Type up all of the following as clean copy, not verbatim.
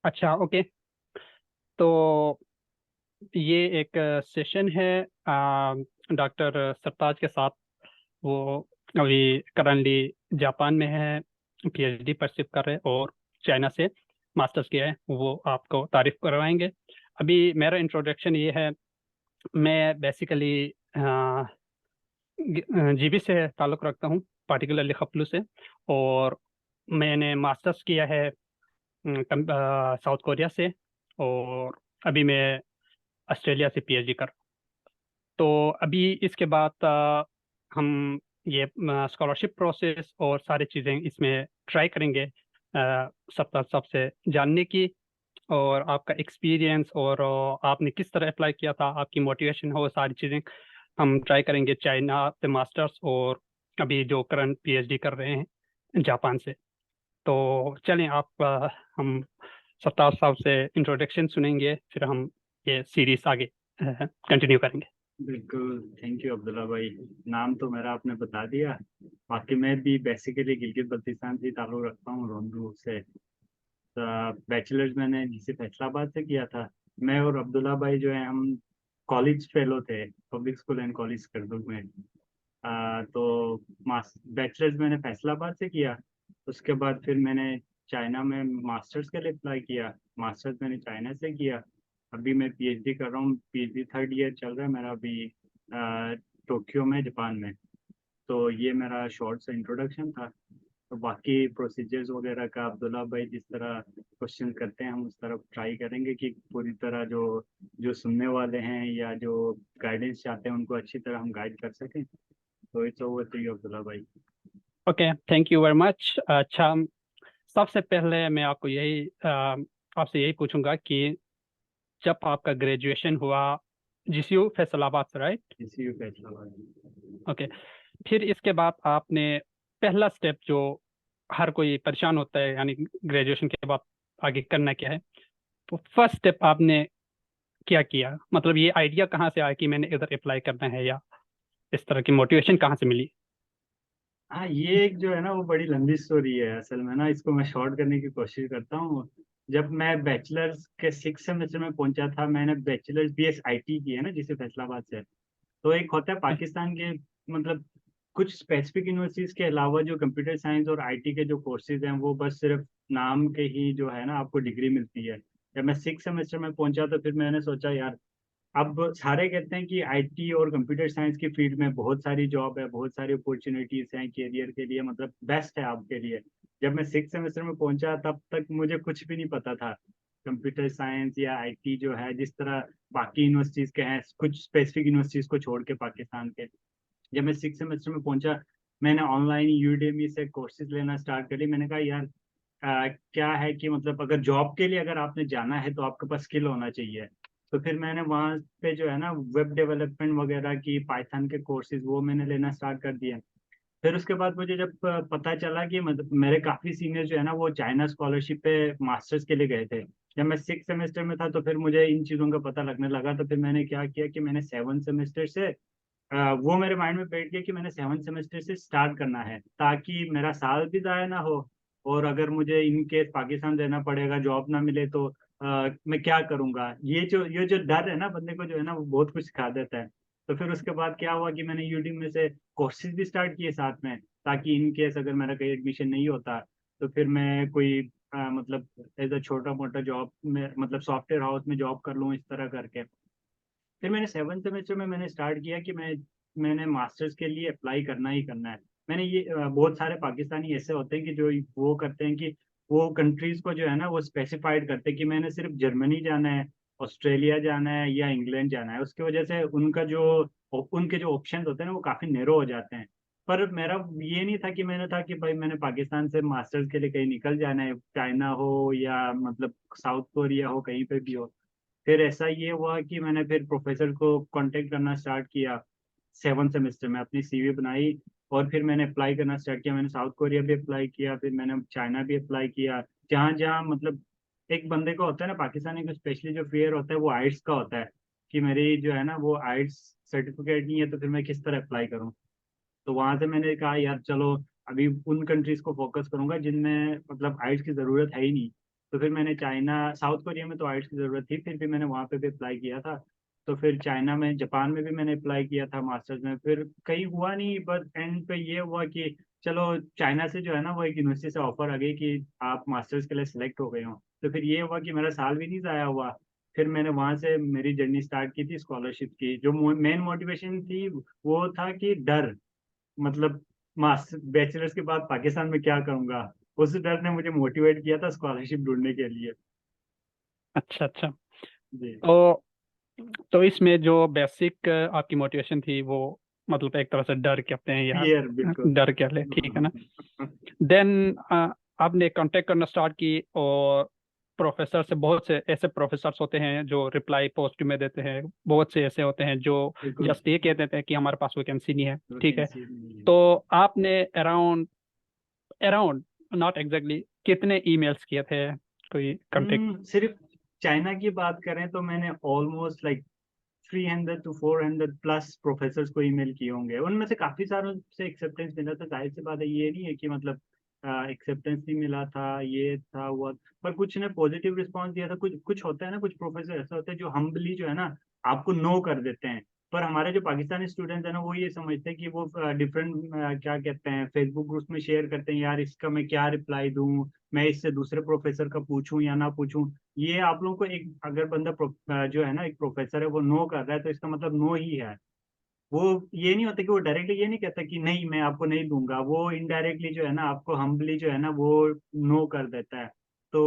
अच्छा, ओके। तो ये एक सेशन है डॉक्टर सरताज के साथ। वो अभी करंटली जापान में है, पीएचडी परसिव कर रहे हैं, और चाइना से मास्टर्स किया है। वो आपको तारीफ करवाएंगे। अभी मेरा इंट्रोडक्शन ये है। मैं बेसिकली जीबी से ताल्लुक़ रखता हूँ, पार्टिकुलरली खपलू से। और मैंने मास्टर्स किया है साउथ कोरिया से। और अभी मैं ऑस्ट्रेलिया से पीएचडी कर। तो अभी इसके बाद हम ये स्कॉलरशिप प्रोसेस और सारी चीज़ें इसमें ट्राई करेंगे, सबका सबसे जानने की, और आपका एक्सपीरियंस, और आपने किस तरह अप्लाई किया था, आपकी मोटिवेशन हो, सारी चीज़ें हम ट्राई करेंगे चाइना से मास्टर्स, और अभी जो करंट पीएचडी कर रहे हैं जापान से। तो चलें, हम सत्तार साहब से इंट्रोडक्शन सुनेंगे, फिर हम ये सीरीज आगे कंटिन्यू करेंगे। बिल्कुल, थैंक यू अब्दुल्ला भाई। नाम तो मेरा आपने बता दिया। बाकी मैं भी बेसिकली गिलगित बल्तिस्तान से ताल्लुक़ रखता हूँ, रोंदू से। बैचलर्स मैंने जिसे फैसलाबाद से किया था। मैं और अब्दुल्ला भाई जो है, हम कॉलेज फेलो थे, पब्लिक स्कूल एंड कॉलेज करदुग में। तो बैचलर्स मैंने फैसलाबाद से किया। उसके बाद फिर मैंने चाइना में मास्टर्स के लिए अप्लाई किया। मास्टर्स मैंने चाइना से किया। अभी मैं पीएचडी कर रहा हूँ, पीएचडी थर्ड ईयर चल रहा है मेरा अभी, टोक्यो में, जापान में। तो ये मेरा शॉर्ट सा इंट्रोडक्शन था। तो बाकी प्रोसीजर्स वगैरह का अब्दुल्ला भाई जिस तरह क्वेश्चन करते हैं, हम उस तरफ ट्राई करेंगे कि पूरी तरह जो जो सुनने वाले हैं या जो गाइडेंस चाहते हैं उनको अच्छी तरह हम गाइड कर सकें। तो it's over to you Abdullah भाई। Okay, thank you very much. अच्छा, सबसे पहले मैं आपसे यही पूछूंगा कि जब आपका ग्रेजुएशन हुआ जीसीयू फैसलाबाद से, राइट? इसी यू फैसलाबाद। ओके। फिर इसके बाद आपने पहला स्टेप जो हर कोई परेशान होता है, यानी ग्रेजुएशन के बाद आगे करना क्या है, तो फर्स्ट स्टेप आपने क्या किया? मतलब ये आइडिया कहाँ से आया कि मैंने इधर अप्लाई करना है, या इस तरह की मोटिवेशन कहाँ से मिली? हाँ, ये एक जो है ना, वो बड़ी लंबी स्टोरी है असल में ना। इसको मैं शॉर्ट करने की कोशिश करता हूँ। जब मैं बैचलर्स के 6 सेमेस्टर में पहुंचा था, मैंने बैचलर्स बीएस आईटी की है ना, जिसे फैसलाबाद से। तो एक होता है पाकिस्तान के, मतलब कुछ स्पेसिफिक यूनिवर्सिटीज के अलावा जो कंप्यूटर साइंस और आईटी के जो कोर्सेज हैं, वो बस सिर्फ नाम के ही जो है ना, आपको डिग्री मिलती है। जब मैं 6 सेमेस्टर में पहुंचा तो फिर मैंने सोचा यार, अब सारे कहते हैं कि आईटी और कंप्यूटर साइंस की फील्ड में बहुत सारी जॉब है, बहुत सारी अपॉर्चुनिटीज हैं करियर के लिए, मतलब बेस्ट है आपके लिए। जब मैं 6 सेमेस्टर में पहुंचा तब तक मुझे कुछ भी नहीं पता था कंप्यूटर साइंस या आईटी जो है, जिस तरह बाकी यूनिवर्सिटीज के हैं, कुछ स्पेसिफिक यूनिवर्सिटीज को छोड़ के पाकिस्तान के। जब मैं 6 सेमेस्टर में पहुंचा, मैंने ऑनलाइन यूडेमी से कोर्सेज लेना स्टार्ट कर ली। मैंने कहा यार, क्या है कि मतलब अगर जॉब के लिए अगर आपने जाना है तो आपके पास स्किल होना चाहिए। तो फिर मैंने वहाँ पे जो है ना, वेब डेवलपमेंट वगैरह की, पाइथन के कोर्सेज वो मैंने लेना स्टार्ट कर दिया। फिर उसके बाद मुझे जब पता चला कि मतलब मेरे काफी सीनियर जो है ना, वो चाइना स्कॉलरशिप पे मास्टर्स के लिए गए थे। जब मैं 6 सेमेस्टर में था तो फिर मुझे इन चीज़ों का पता लगने लगा। तो फिर मैंने क्या किया कि मैंने 7 सेमेस्टर से, वो मेरे माइंड में बैठ गया कि मैंने 7 सेमेस्टर से स्टार्ट करना है, ताकि मेरा साल भी ज़ाया ना हो। और अगर मुझे इन केस पाकिस्तान रहना पड़ेगा, जॉब ना मिले, तो मैं क्या करूंगा। ये जो डर है ना, बंदे को जो है ना, वो बहुत कुछ सिखा देता है। तो फिर उसके बाद क्या हुआ कि मैंने यूट्यूब में से कोर्सेज भी स्टार्ट किए साथ में, ताकि इन केस अगर मेरा कहीं एडमिशन नहीं होता तो फिर मैं कोई मतलब एज अ छोटा मोटा जॉब में, मतलब सॉफ्टवेयर हाउस में जॉब कर लूँ, इस तरह करके। फिर मैंने 7 सेमेस्टर में मैंने स्टार्ट किया कि मैंने मास्टर्स के लिए अप्लाई करना ही करना है। मैंने ये बहुत सारे पाकिस्तानी ऐसे होते हैं कि जो वो करते हैं कि वो कंट्रीज को जो है ना, वो स्पेसिफाइड करते हैं कि मैंने सिर्फ जर्मनी जाना है, ऑस्ट्रेलिया जाना है या इंग्लैंड जाना है। उसकी वजह से उनके जो ऑप्शन होते हैं ना, वो काफ़ी नैरो हो जाते हैं। पर मेरा ये नहीं था कि मैंने था कि भाई मैंने पाकिस्तान से मास्टर्स के लिए कहीं निकल जाना है, चाइना हो या मतलब साउथ कोरिया हो, कहीं पे भी हो। फिर ऐसा ये हुआ कि मैंने फिर प्रोफेसर को कांटेक्ट करना स्टार्ट किया। 7 सेमेस्टर में अपनी सीवी बनाई, और फिर मैंने अप्लाई करना स्टार्ट किया। मैंने साउथ कोरिया भी अप्लाई किया, फिर मैंने चाइना भी अप्लाई किया। जहाँ जहाँ मतलब एक बंदे को होता है ना, पाकिस्तानी को स्पेशली जो फेयर होता है वो आइट्स का होता है, कि मेरी जो है ना वो आइट्स सर्टिफिकेट नहीं है, तो फिर मैं किस तरह अप्लाई करूँ। तो वहां से मैंने कहा यार चलो, अभी उन कंट्रीज को फोकस करूंगा जिनमें मतलब आइल्स की ज़रूरत है ही नहीं। तो फिर मैंने चाइना, साउथ कोरिया में तो आइल्स की ज़रूरत थी, फिर भी मैंने वहाँ पे भी अप्लाई किया था। तो फिर चाइना में, जापान में भी मैंने अप्लाई किया था मास्टर्स में, फिर कहीं हुआ नहीं, बस एंड पे ये हुआ कि चलो चाइना से जो है ना वो एक यूनिवर्सिटी से ऑफर आ गई कि आप मास्टर्स के लिए सिलेक्ट हो गए हो। तो फिर ये हुआ कि मेरा साल भी नहीं ज़ाया हुआ। फिर मैंने वहां से मेरी जर्नी स्टार्ट की थी स्कॉलरशिप की। जो मेन मोटिवेशन थी वो था कि डर, मतलब मास्टर बैचलर्स के बाद पाकिस्तान में क्या करूंगा, उस डर ने मुझे मोटिवेट किया था स्कॉलरशिप ढूंढने के लिए। अच्छा अच्छा। जी। तो तो इसमें जो बेसिक आपकी मोटिवेशन थी वो मतलब एक तरह से डर कहते हैं या फियर, बिल्कुल। डर कह ले, ठीक है ना। देन आपने कांटेक्ट करना स्टार्ट की, और प्रोफेसर से, बहुत से ऐसे प्रोफेसर्स होते हैं जो रिप्लाई पॉजिटिव में देते हैं, बहुत से ऐसे होते हैं जो बिल्कुल। जस्ट ये कह देते हैं कि हमारे पास वैकेंसी नहीं है, ठीक है। वैकेंसी नहीं है। तो आपने अराउंड अराउंड नॉट एग्जैक्टली कितने ईमेल्स किए थे, कोई कांटेक्ट? सिर्फ चाइना की बात करें तो मैंने almost like 300 to 400 plus professors को ईमेल किए होंगे। उनमें से काफी सारों से एक्सेप्टेंस मिला था, जाहिर सी बात है, ये नहीं है कि मतलब एक्सेप्टेंस नहीं मिला था, ये था हुआ। पर कुछ ने पॉजिटिव रिस्पांस दिया था। कुछ कुछ होता है ना, कुछ प्रोफेसर ऐसा होता है जो हम्बली जो है ना आपको नो कर देते हैं। पर हमारे जो पाकिस्तानी स्टूडेंट्स है ना, वो ये समझते हैं कि वो डिफरेंट क्या कहते हैं, फेसबुक ग्रुप्स में शेयर करते हैं, यार इसका मैं क्या रिप्लाई दूं, मैं इससे दूसरे प्रोफेसर का पूछूं या ना पूछूं। ये आप लोगों को एक, अगर बंदा जो है ना एक प्रोफेसर है वो नो कर रहा है तो इसका मतलब नो ही है। वो ये नहीं होता कि वो डायरेक्टली ये नहीं कहता कि नहीं मैं आपको नहीं दूंगा, वो इनडायरेक्टली जो है ना आपको हम्बली जो है ना वो नो कर देता है। तो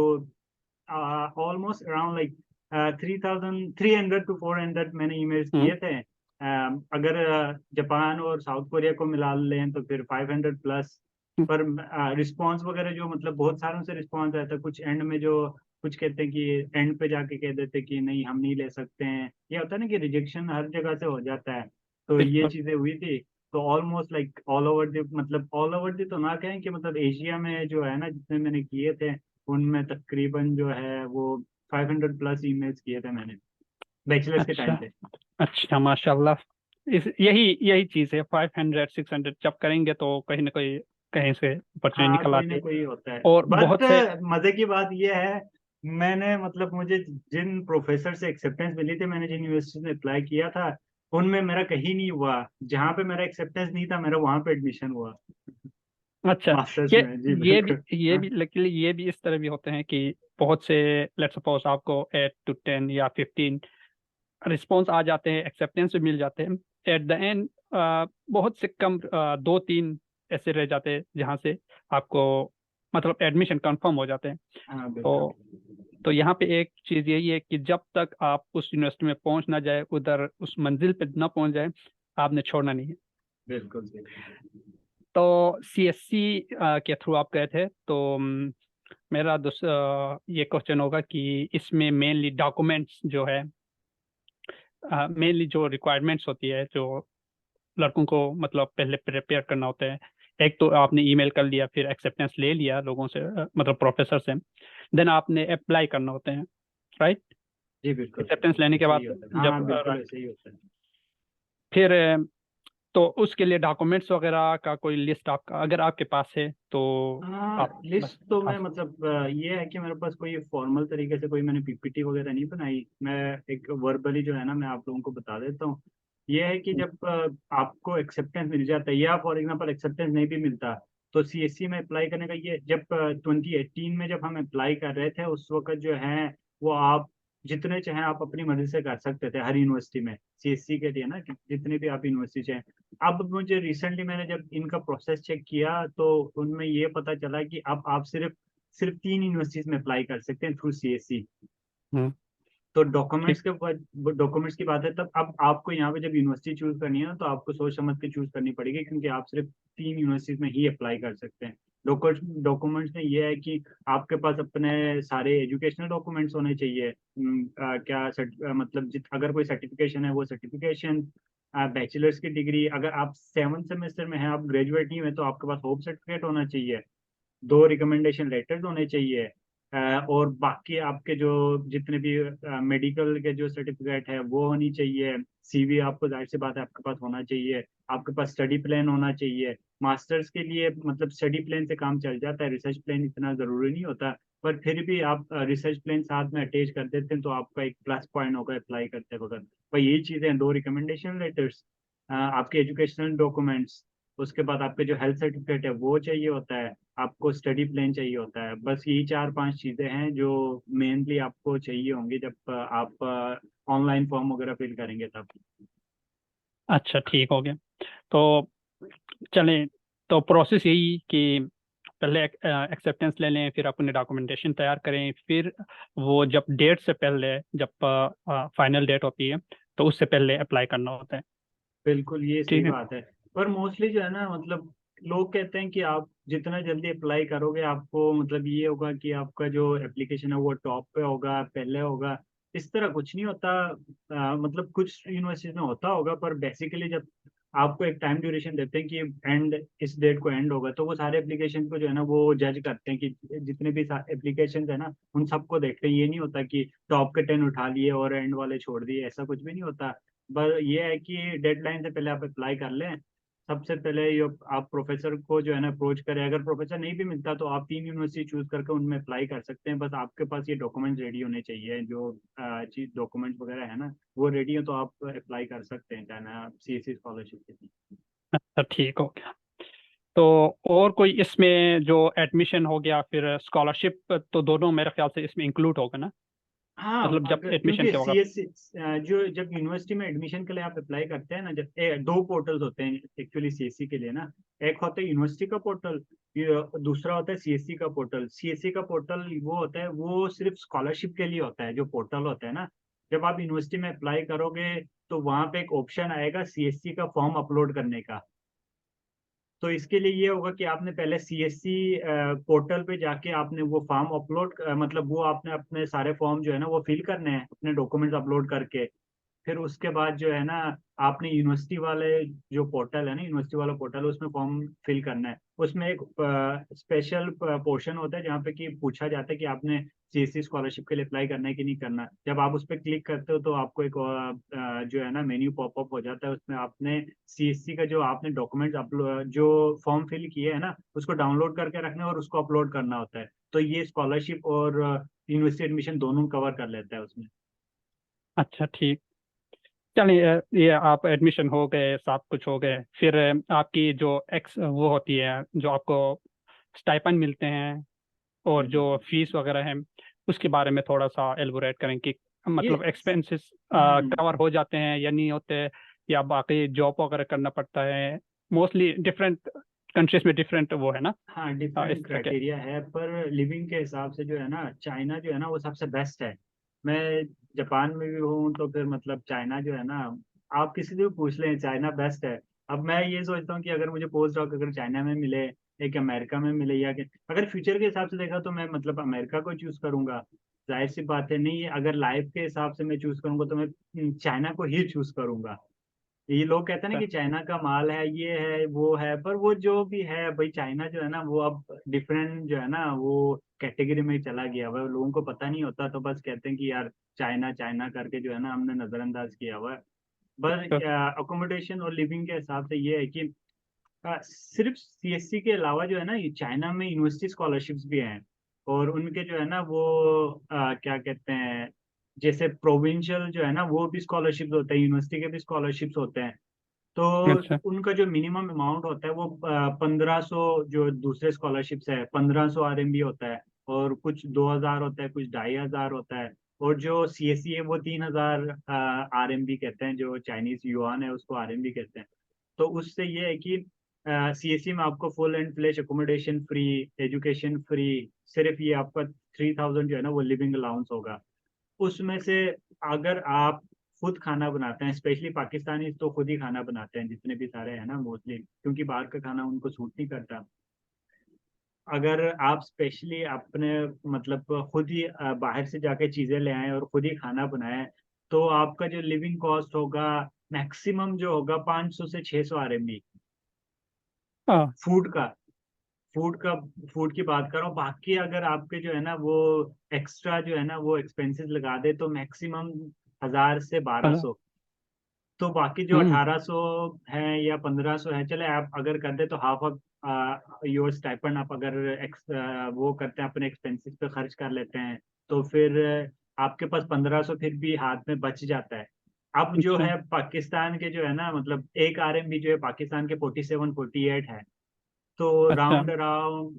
ऑलमोस्ट अराउंड लाइक 300 to 400 मैंने ईमेल्स हम्म किए थे। अगर जापान और साउथ कोरिया को मिला लें तो फिर 500 प्लस। हम्म, पर रिस्पांस वगैरह जो मतलब बहुत सारों से रिस्पांस आया था, कुछ एंड में जो कुछ कहते हैं कि एंड पे जाके कह देते हैं कि नहीं हम नहीं ले सकते हैं। ये होता है ना कि रिजेक्शन हर जगह से हो जाता है। तो ये बिल्कुल। चीजें हुई थी। तो almost like all over the, मतलब ऑल ओवर द तो ना कहें कि मतलब एशिया में जो है ना जितने मैंने किए थे उनमें तकरीबन जो है वो 500 प्लस ईमेल्स किए थे मैंने बैचलर्स के अच्छा टाइम पे। अच्छा, माशाल्लाह। इस यही यही चीज़ है, 500 600 जब करेंगे तो कहीं ना कहीं कहीं से अपॉर्चुनिटी हाँ निकल कोई आती ना है। कोई होता है। और बट बहुत से। मजे की बात यह है, मैंने मतलब मुझे जिन प्रोफेसर से एक्सेप्टेंस मिली थी, मैंने जिन यूनिवर्सिटी में अप्लाई किया था उनमें मेरा कहीं नहीं हुआ। जहाँ पे मेरा एक्सेप्टेंस नहीं था मेरा वहां पे एडमिशन हुआ अच्छा, मास्टर्स ये में। जी ये भी बिल्कुल। ये हाँ भी लकीली ये भी इस तरह भी होते हैं कि बहुत से, लेट्स सपोज आपको 8 to 10 या 15 रिस्पॉन्स आ जाते हैं, एक्सेप्टेंस भी मिल जाते हैं। एट द एंड बहुत से कम 2 3 ऐसे रह जाते हैं जहाँ से आपको मतलब एडमिशन कंफर्म हो जाते हैं। हाँ बिल्कुल। तो तो यहाँ पे एक चीज यही है कि जब तक आप उस यूनिवर्सिटी में पहुंच ना जाए, उधर उस मंजिल पे ना पहुंच जाए, आपने छोड़ना नहीं है। बिल्कुल। तो सीएससी के थ्रू आप गए थे, तो मेरा दूसरा ये क्वेश्चन होगा कि इसमें मेनली डॉक्यूमेंट्स जो है, मेनली जो रिक्वायरमेंट्स होती है जो लड़कों को मतलब पहले प्रिपेयर करना होता है। एक तो आपने ईमेल कर लिया, फिर एक्सेप्टेंस ले लिया लोगों से, मतलब प्रोफेसर से। देन आपने अप्लाई करना होते हैं, राइट। जी बिल्कुल। एक्सेप्टेंस लेने के ऐसे ही बाद होता है, हाँ जब हाँ बिल्कुल right, ऐसे ही होता है। फिर तो उसके लिए डॉक्यूमेंट्स वगैरह का कोई लिस्ट आपका अगर आपके पास है तो हाँ आप बस। लिस्ट तो हाँ। मैं मतलब ये है कि मेरे पास कोई फॉर्मल तरीके से कोई मैंने पीपीटी वगैरह नहीं बनाई। मैं एक वर्बली जो है ना मैं आप लोगों को बता देता हूँ। ये है कि जब आपको एक्सेप्टेंस मिल जाता है या फॉर एग्जांपल एक्सेप्टेंस नहीं भी मिलता, तो सीएससी में अप्लाई करने का ये, जब 2018 में जब हम अप्लाई कर रहे थे उस वक्त जो है वो आप जितने चाहें आप अपनी मर्जी से कर सकते थे हर यूनिवर्सिटी में, सीएससी के लिए ना कि जितने भी आप यूनिवर्सिटी चाहें। अब मुझे रिसेंटली मैंने जब इनका प्रोसेस चेक किया तो उनमें ये पता चला कि अब आप सिर्फ सिर्फ 3 यूनिवर्सिटीज में अप्लाई कर सकते हैं थ्रू सीएससी। हम्म, तो ठीक। डॉक्यूमेंट्स की बात है, तब अब आपको यहाँ पे जब यूनिवर्सिटी चूज करनी है ना तो आपको सोच समझ के चूज करनी पड़ेगी, क्योंकि आप सिर्फ 3 यूनिवर्सिटीज में ही अप्लाई कर सकते हैं। डॉक्यूमेंट्स में ये है कि आपके पास अपने सारे एजुकेशनल डॉक्यूमेंट्स होने चाहिए। मतलब अगर कोई सर्टिफिकेशन है वो सर्टिफिकेशन, बैचलर्स की डिग्री, अगर आप 7th सेमेस्टर में हैं, आप ग्रेजुएट नहीं हुए, तो आपके पास होप सर्टिफिकेट होना चाहिए। 2 रिकमेंडेशन लेटर्स होने चाहिए। और बाकी आपके जो जितने भी मेडिकल के जो सर्टिफिकेट है वो होनी चाहिए। सीवी आपको जाहिर सी बात है आपके पास होना चाहिए। आपके पास स्टडी प्लान होना चाहिए। मास्टर्स के लिए मतलब स्टडी प्लान से काम चल जाता है, रिसर्च प्लान इतना जरूरी नहीं होता। पर फिर भी आप रिसर्च प्लान साथ में अटैच कर देते हैं तो आपका एक प्लस पॉइंट होगा अप्लाई करते वक्त। पर यही चीजें हैं, दो रिकमेंडेशन लेटर्स, आपके एजुकेशनल डॉक्यूमेंट्स, उसके बाद आपके जो हेल्थ सर्टिफिकेट है वो चाहिए होता है, आपको स्टडी प्लान चाहिए होता है। बस यही चार पांच चीजें हैं जो मेनली आपको चाहिए होंगी जब आप ऑनलाइन फॉर्म वगैरह फिल करेंगे तब। अच्छा ठीक हो गया। तो चलें, तो प्रोसेस यही कि पहले एक्सेप्टेंस ले लें, फिर अपने डॉक्यूमेंटेशन तैयार करें, फिर वो जब डेट से पहले, जब फाइनल डेट होती है तो उससे पहले अप्लाई करना होता है। बिल्कुल ये सही ठीक है। बात है। पर मोस्टली जो है ना मतलब लोग कहते हैं कि आप जितना जल्दी अप्लाई करोगे आपको मतलब ये होगा कि आपका जो एप्लीकेशन है वो टॉप पे होगा, पहले होगा। इस तरह कुछ नहीं होता। मतलब कुछ यूनिवर्सिटीज में होता होगा पर बेसिकली जब आपको एक टाइम ड्यूरेशन देते हैं कि एंड इस डेट को एंड होगा तो वो सारे एप्लीकेशन को जो है ना वो जज करते हैं कि जितने भी एप्लीकेशन है ना उन सबको देखते हैं। ये नहीं होता कि टॉप के 10 उठा लिए और एंड वाले छोड़ दिए, ऐसा कुछ भी नहीं होता। बस ये है कि डेडलाइन से पहले आप अप्लाई कर लें। सबसे पहले ये आप प्रोफेसर को जो है ना अप्रोच करें। अगर प्रोफेसर नहीं भी मिलता तो आप 3 यूनिवर्सिटी चूज करके उनमें अप्लाई कर सकते हैं। बस आपके पास ये डॉक्यूमेंट्स रेडी होने चाहिए, जो चीज डॉक्यूमेंट्स वगैरह है ना वो रेडी हो तो आप अप्लाई कर सकते हैं चाहे ना सीएससी स्कॉलरशिप के लिए। अच्छा ठीक हो गया। तो और कोई इसमें जो एडमिशन हो गया, फिर स्कॉलरशिप, तो दोनों मेरे ख्याल से इसमें इंक्लूड होगा ना, हाँ मतलब जब अगर एडमिशन क्योंकि से होगा। सीएससी जो जब यूनिवर्सिटी में एडमिशन के लिए आप अप्लाई करते हैं ना, जब दो पोर्टल्स होते हैं एक्चुअली सीएससी के लिए ना। एक होता है यूनिवर्सिटी का पोर्टल, दूसरा होता है सीएससी का पोर्टल। सीएससी का पोर्टल वो होता है वो सिर्फ स्कॉलरशिप के लिए होता है। जो पोर्टल होता है ना, जब आप यूनिवर्सिटी में अप्लाई करोगे तो वहां पे एक ऑप्शन आएगा सीएससी का फॉर्म अपलोड करने का। तो इसके लिए ये होगा कि आपने पहले सीएससी पोर्टल पे जाके आपने वो फॉर्म अपलोड मतलब वो आपने अपने सारे फॉर्म जो है ना वो फिल करने हैं अपने डॉक्यूमेंट्स अपलोड करके। फिर उसके बाद जो है ना आपने यूनिवर्सिटी वाले जो पोर्टल है ना, यूनिवर्सिटी वाला पोर्टल उसमें फॉर्म फिल करना है। उसमें एक स्पेशल पोर्शन होता है जहाँ पे कि पूछा जाता है कि आपने सीएससी स्कॉलरशिप के लिए अप्लाई करना है कि नहीं करना। जब आप उस पर क्लिक करते हो तो आपको एक जो है ना मेन्यू पॉपअप हो जाता है। उसमें आपने सीएससी का जो आपने डॉक्यूमेंट अपलोड जो फॉर्म फिल किए है ना उसको डाउनलोड करके रखना है और उसको अपलोड करना होता है। तो ये स्कॉलरशिप और यूनिवर्सिटी एडमिशन दोनों कवर कर लेता है उसमें। अच्छा ठीक। चलिए, ये आप एडमिशन हो गए, सब कुछ हो गए, फिर आपकी जो एक्स वो होती है, जो आपको स्टाइपेंड मिलते हैं और जो हम्म। फीस वगैरह है, उसके बारे में थोड़ा सा एलबोरेट करें कि ये मतलब एक्सपेंसेस हम्म। कवर हो जाते हैं या नहीं होते, या बाकी जॉब वगैरह करना पड़ता है। मोस्टली डिफरेंट कंट्रीज में डिफरेंट वो है ना। हाँ डिफरेंट इस तरह के। क्राइटेरिया है पर लिविंग के हिसाब से जो है ना चाइना जो है ना वो सबसे बेस्ट है। मैं जापान में भी हूँ तो फिर मतलब चाइना जो है ना आप किसी से भी पूछ लें चाइना बेस्ट है। अब मैं ये सोचता हूँ कि अगर मुझे पोस्ट डॉक अगर चाइना में मिले एक अमेरिका में मिले या अगर फ्यूचर के हिसाब से देखा तो मैं मतलब अमेरिका को चूज करूंगा। जाहिर सी बात है नहीं अगर लाइफ के हिसाब से मैं चूज करूंगा तो मैं चाइना को ही चूज करूंगा। ये लोग कहते हैं ना कि चाइना का माल है ये है वो है, पर वो जो भी है भाई चाइना जो है ना वो अब डिफरेंट जो है ना वो कैटेगरी में चला गया हुआ है। लोगों को पता नहीं होता तो बस कहते हैं कि यार चाइना चाइना करके जो है ना हमने नजरअंदाज किया हुआ है। बस अकोमोडेशन और लिविंग के हिसाब से ये है कि सिर्फ सीएससी के अलावा जो है ना ये चाइना में यूनिवर्सिटी स्कॉलरशिप्स भी हैं। और उनके जो है ना वो क्या कहते हैं जैसे प्रोविंशियल जो है ना वो भी स्कॉलरशिप्स होते हैं, यूनिवर्सिटी के भी स्कॉलरशिप्स होते हैं। तो अच्छा। उनका जो मिनिमम अमाउंट होता है वो 1500, जो दूसरे स्कॉलरशिप्स है 1500 RMB होता है। और कुछ 2000 होता है, कुछ 2500 होता है। और जो सीएससी है वो 3000 RMB कहते हैं, जो चाइनीज युआन है उसको आरएमबी कहते हैं। तो उससे ये है कि सीएससी में आपको full and flash accommodation free, education free. सिर्फ ये आपका 3000 जो है ना वो लिविंग अलाउंस होगा उसमें से। अगर आप खुद खाना बनाते हैं, स्पेशली पाकिस्तानी तो खुद ही खाना बनाते हैं जितने भी सारे हैं ना मोस्टली, क्योंकि बाहर का खाना उनको सूट नहीं करता। अगर आप स्पेशली अपने मतलब खुद ही बाहर से जाके चीजें ले आए और खुद ही खाना बनाएं तो आपका जो लिविंग कॉस्ट होगा मैक्सिमम जो होगा 500 से 600 RMB हाँ। फूड का। फूड की बात करो, बाकी अगर आपके जो है ना वो एक्स्ट्रा जो है ना वो एक्सपेंसेस लगा दे तो मैक्सिमम 1000 से 1200। तो बाकी जो हम्म। 1800 है या 1500 है, चले आप अगर कर दे तो हाफ ऑफ योर स्टाइपेंड आप अगर वो करते हैं अपने एक्सपेंसेस पे खर्च कर लेते हैं, तो फिर आपके पास 1500 फिर भी हाथ में बच जाता है। अब जो अच्छा। है पाकिस्तान के जो है ना मतलब एक RMB जो है पाकिस्तान के 47-48 है। तो अच्छा।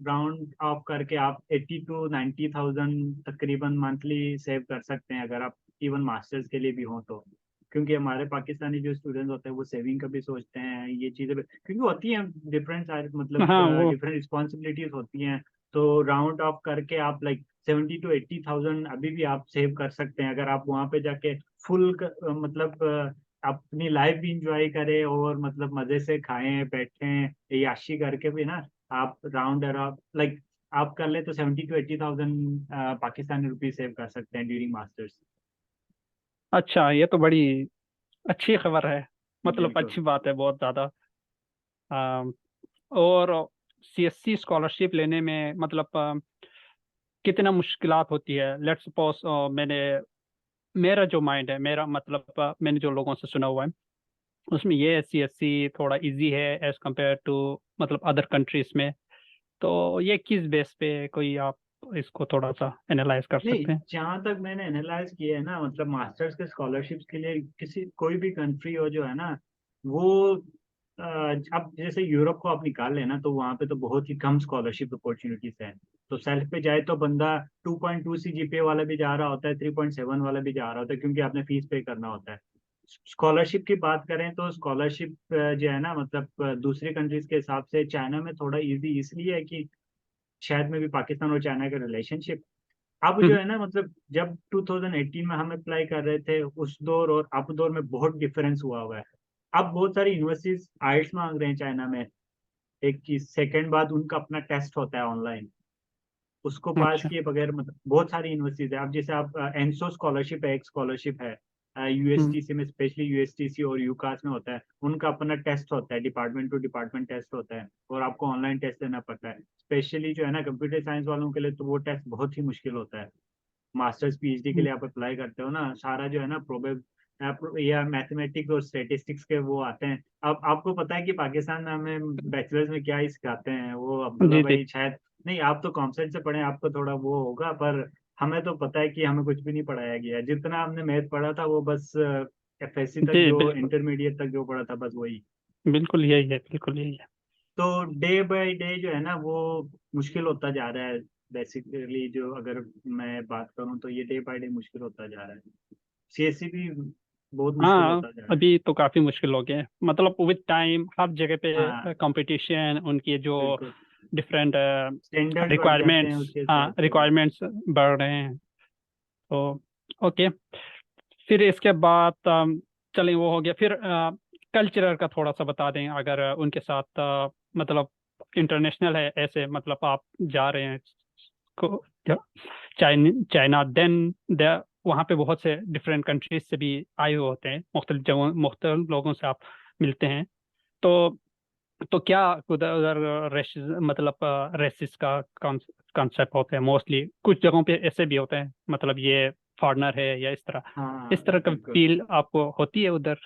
राउंड ऑफ करके आप 80 to 90 thousand तकरीबन मंथली सेव कर सकते हैं अगर आप इवन मास्टर्स के लिए भी हो तो। क्योंकि हमारे पाकिस्तानी जो स्टूडेंट्स होते हैं वो सेविंग का भी सोचते हैं, ये चीज़ें क्योंकि होती हैं डिफरेंट मतलब हाँ वो। डिफरेंट रिस्पॉन्सिबिलिटीज होती हैं। तो राउंड ऑफ करके आप लाइक 70 to 80 thousand अभी भी आप सेव कर सकते हैं अगर आप वहाँ पे जाके फुल मतलब अपनी लाइफ भी इंजॉय करें और मतलब मजे से खाएं बैठें याशी करके भी ना। आप राउंड अराउंड लाइक आप कर ले तो 70 to 80 thousand Pakistani rupees save कर सकते हैं ड्यूरिंग मास्टर्स। अच्छा, ये तो बड़ी अच्छी खबर है। मतलब बिल्कुल। अच्छी बात है बहुत ज़्यादा। अम, और CSC स्कॉलरशिप लेने में मतलब कितना मुश्किलात होती है। लेट्स सपोज मैंने, मेरा जो माइंड है, मेरा मतलब मैंने जो लोगों से सुना हुआ है उसमें ये है CSC थोड़ा इजी है एज कम्पेयर टू मतलब अदर कंट्रीज में। तो ये किस बेस पे, कोई आप इसको थोड़ा सा एनालाइज कर नहीं, सकते हैं? जहाँ तक मैंने एनालाइज किया है ना मतलब मास्टर्स के स्कॉलरशिप्स के लिए किसी कोई भी कंट्री हो जो है ना वो अब जैसे यूरोप को आप निकाल लेना तो वहाँ पे तो बहुत ही कम स्कॉलरशिप अपॉर्चुनिटीज है। तो सेल्फ पे जाए तो बंदा 2.2 CGPA वाला भी जा रहा होता है, 3.7 वाला भी जा रहा होता है, क्योंकि आपने फीस पे करना होता है। स्कॉलरशिप की बात करें तो स्कॉलरशिप जो है ना मतलब दूसरी कंट्रीज के हिसाब से चाइना में थोड़ा इजी इसलिए है कि शायद में भी पाकिस्तान और चाइना का रिलेशनशिप। अब जो हम्म। है ना मतलब जब 2018 में हम अप्लाई कर रहे थे उस दौर और अब दौर में बहुत डिफरेंस हुआ है। अब बहुत सारी यूनिवर्सिटीज आइल्स मांग रहे हैं चाइना में। एक चीज सेकंड बाद उनका अपना टेस्ट होता है ऑनलाइन, उसको पास अच्छा। किए बगैर मतलब बहुत सारी यूनिवर्सिटीज है। अब जैसे आप एनसो स्कॉलरशिप है, एक स्कॉलरशिप है हम्म। यूएसटीसी में, स्पेशली यूएसटीसी और यूकास में होता है। उनका अपना टेस्ट होता है, डिपार्टमेंट टू डिपार्टमेंट टेस्ट होता है और आपको ऑनलाइन टेस्ट देना पड़ता है। स्पेशली जो है ना कंप्यूटर साइंस वालों के लिए तो वो टेस्ट बहुत ही मुश्किल होता है। मास्टर्स PhD के हम्म। लिए आप अप्लाई करते हो ना, सारा जो है ना प्रोबेब या मैथमेटिक्स और स्टेटिस्टिक्स के वो आते हैं। अब आपको पता है कि पाकिस्तान में हमें बैचलर्स में क्या ही सिखाते हैं, वो अब्दुल्ला जी जी। भाई शायद। नहीं, आप तो कॉमर्स से पढ़े, आपको थोड़ा वो होगा, पर हमें तो पता है कि हमें कुछ भी नहीं पढ़ाया गया। जितना हमने मैथ पढ़ा था वो बस FSC तक, जी जो बिल्कुल। इंटरमीडिएट तक जो पढ़ा था बस वही। बिल्कुल यही है, बिल्कुल यही है। तो डे बाय डे जो है ना वो मुश्किल होता जा रहा है। बेसिकली जो अगर मैं बात करूं तो ये डे बाय डे मुश्किल होता जा रहा है। CSC भी बहुत मुश्किल हाँ, होता जा रहा है। अभी तो काफ़ी मुश्किल हो गया है। मतलब विद टाइम हर जगह हाँ पे कंपटीशन, उनकी जो बिल्कुल, डिफरेंट स्टैंडर्ड्स बढ़ जाते हैं रिक्वायरमेंट्स, उसके हाँ हिसाब से भी। रिक्वायरमेंट्स बढ़ रहे हैं। तो ओके, फिर इसके बाद चलें, वो हो गया। फिर कल्चरल का थोड़ा सा बता दें, अगर उनके साथ मतलब इंटरनेशनल है ऐसे, मतलब आप जा रहे हैं को चाइना, देन वहाँ पे बहुत से डिफरेंट कंट्रीज से भी आए हुए होते हैं, मुख्तलिफ जगहों, मुख्तलिफ लोगों से आप मिलते हैं। तो क्या उधर उधर मतलब रेसिस का कॉन्सेप्ट होते हैं मोस्टली, कुछ जगहों पे ऐसे भी होते हैं, मतलब ये फॉरेनर है या हाँ इस तरह का बिल्कुल। फील आपको होती है उधर?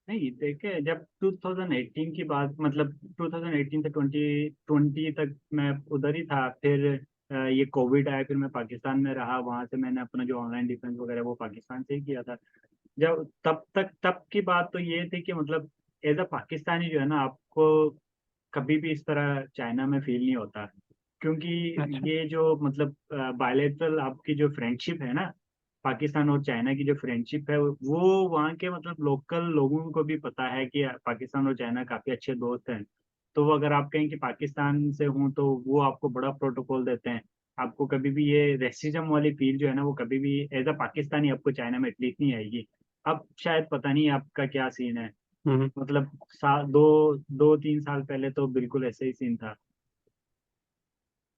नहीं देखे, जब 2018 की बात मतलब 2018 से 2020 तक मैं उधर ही था। फिर ये कोविड आया, फिर मैं पाकिस्तान में रहा, वहां से मैंने अपना जो ऑनलाइन डिफेंस वगैरह वो पाकिस्तान से ही किया था। जब तब की बात तो ये थी कि मतलब एज अ पाकिस्तानी जो है ना आपको कभी भी इस तरह चाइना में फील नहीं होता। क्योंकि अच्छा। ये जो मतलब बायलेटरल आपकी जो फ्रेंडशिप है ना, पाकिस्तान और चाइना की जो फ्रेंडशिप है वो वहाँ के मतलब लोकल लोगों को भी पता है कि पाकिस्तान और चाइना काफी अच्छे दोस्त हैं। तो वो अगर आप कहें कि पाकिस्तान से हूँ तो वो आपको बड़ा प्रोटोकॉल देते हैं। आपको कभी भी ये रेसिज्म वाली फील जो है ना वो कभी भी एज अ पाकिस्तानी आपको चाइना में एटलीस्ट नहीं आएगी। अब शायद पता नहीं आपका क्या सीन है, हम्म। मतलब 2-3 साल पहले तो बिल्कुल ऐसे ही सीन था।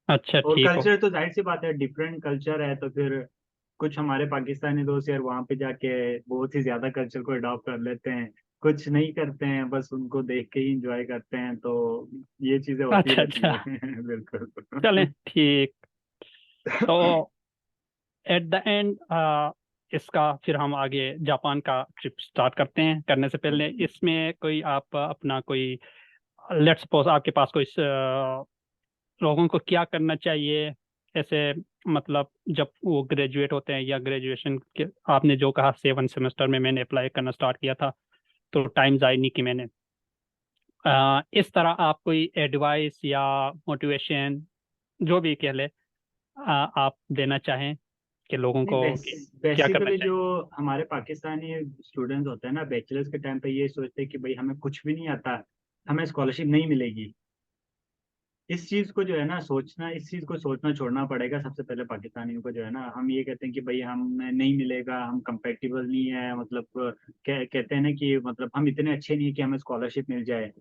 अच्छा, और ठीक हो। कल्चर तो जाहिर सी बात है डिफरेंट कल्चर है, तो फिर कुछ हमारे पाकिस्तानी दोस्त यार वहाँ पे जाके बहुत ही ज्यादा कल्चर को अडॉप्ट कर लेते हैं। कुछ नहीं करते हैं, बस उनको देख के ही इंजॉय करते हैं, तो ये चीजें होती अच्छा रहती अच्छा, है। बिल्कुल। चलें ठीक। तो एट द एंड इसका फिर हम आगे जापान का ट्रिप स्टार्ट करते हैं। करने से पहले इसमें कोई आप अपना कोई, लेट्स सपोज आपके पास कोई लोगों को क्या करना चाहिए ऐसे, मतलब जब वो ग्रेजुएट होते हैं या ग्रेजुएशन के, आपने जो कहा 7 सेमेस्टर में मैंने अप्लाई करना स्टार्ट किया था तो टाइम ज़ाया नहीं की मैंने। इस तरह आप कोई एडवाइस या मोटिवेशन जो भी कह ले, आप देना चाहें कि लोगों नहीं, को कि क्या करना बेसिकली जो चाहिए। हमारे पाकिस्तानी स्टूडेंट्स होते हैं ना, बैचलर्स के टाइम पे ये सोचते हैं कि भाई हमें कुछ भी नहीं आता, हमें स्कॉलरशिप नहीं मिलेगी। इस चीज को जो है ना सोचना, इस चीज को सोचना छोड़ना पड़ेगा सबसे पहले पाकिस्तानियों को। जो है ना, हम ये कहते हैं कि भाई हमें नहीं मिलेगा, हम कंपेटेबल नहीं है, मतलब कहते हैं ना कि मतलब हम इतने अच्छे नहीं है कि हमें स्कॉलरशिप मिल जाए।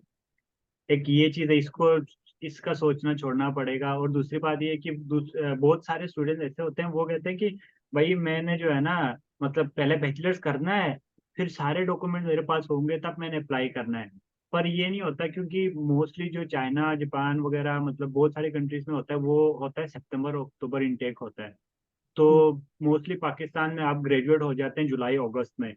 एक ये चीज है, इसको इसका सोचना छोड़ना पड़ेगा। और दूसरी बात ये है कि बहुत सारे स्टूडेंट ऐसे होते हैं, वो कहते हैं कि भाई मैंने जो है ना, मतलब पहले बैचलर्स करना है, फिर सारे डॉक्यूमेंट मेरे पास होंगे तब मैंने अप्लाई करना है। पर ये नहीं होता, क्योंकि मोस्टली जो चाइना जापान वगैरह मतलब बहुत सारी कंट्रीज में होता है, वो होता है सितंबर अक्टूबर इनटेक होता है। तो हम्म, मोस्टली पाकिस्तान में आप ग्रेजुएट हो जाते हैं जुलाई अगस्त में।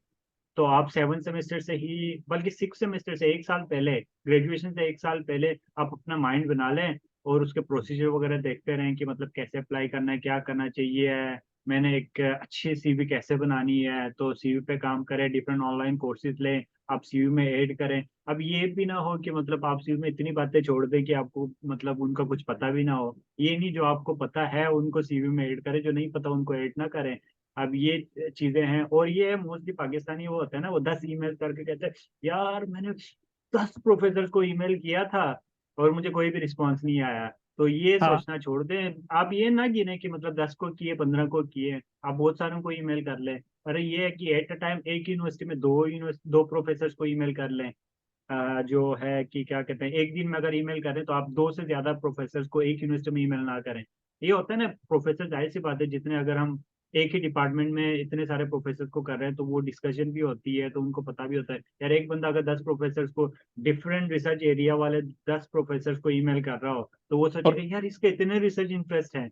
तो आप 7 सेमेस्टर से ही, बल्कि 6 सेमेस्टर से 1 साल पहले, ग्रेजुएशन से 1 साल पहले आप अपना माइंड बना लें, और उसके प्रोसीजर वगैरह देखते रहें कि मतलब कैसे अप्लाई करना है, क्या करना चाहिए है, मैंने एक अच्छी सीवी कैसे बनानी है। तो सीवी पे काम करें, डिफरेंट ऑनलाइन कोर्सेज लें, आप सीवी में ऐड करें। अब ये भी ना हो कि मतलब आप सीवी में इतनी बातें छोड़ दें कि आपको मतलब उनका कुछ पता भी ना हो। ये नहीं, जो आपको पता है उनको सीवी में ऐड करें, जो नहीं पता उनको ऐड ना करें। अब ये चीजें हैं। और ये है मोस्टली पाकिस्तानी वो होता है ना, वो 10 ईमेल करके कहते हैं यार मैंने 10 प्रोफेसर को ईमेल किया था और मुझे कोई भी रिस्पॉन्स नहीं आया। तो ये हाँ। सोचना छोड़ दें। आप ये ना गिने कि मतलब 10 को किए, 15 को किए, आप बहुत सारों को ईमेल कर लें। अरे ये है कि एट अ टाइम एक यूनिवर्सिटी में दो प्रोफेसर को ईमेल कर लें। जो है कि क्या कहते हैं, एक दिन में अगर ईमेल करें तो आप दो से ज्यादा प्रोफेसर को एक यूनिवर्सिटी में ईमेल ना करें। ये होता है ना, प्रोफेसर जाहिर सी बात है, जितने अगर हम एक ही डिपार्टमेंट में इतने सारे प्रोफेसर को कर रहे हैं तो वो डिस्कशन भी होती है, तो उनको पता भी होता है यार, एक बंदा अगर 10 प्रोफेसर को, डिफरेंट रिसर्च एरिया वाले 10 प्रोफेसर को ईमेल कर रहा हो, तो वो और सोचेगा यार इसके इतने रिसर्च इंटरेस्ट हैं।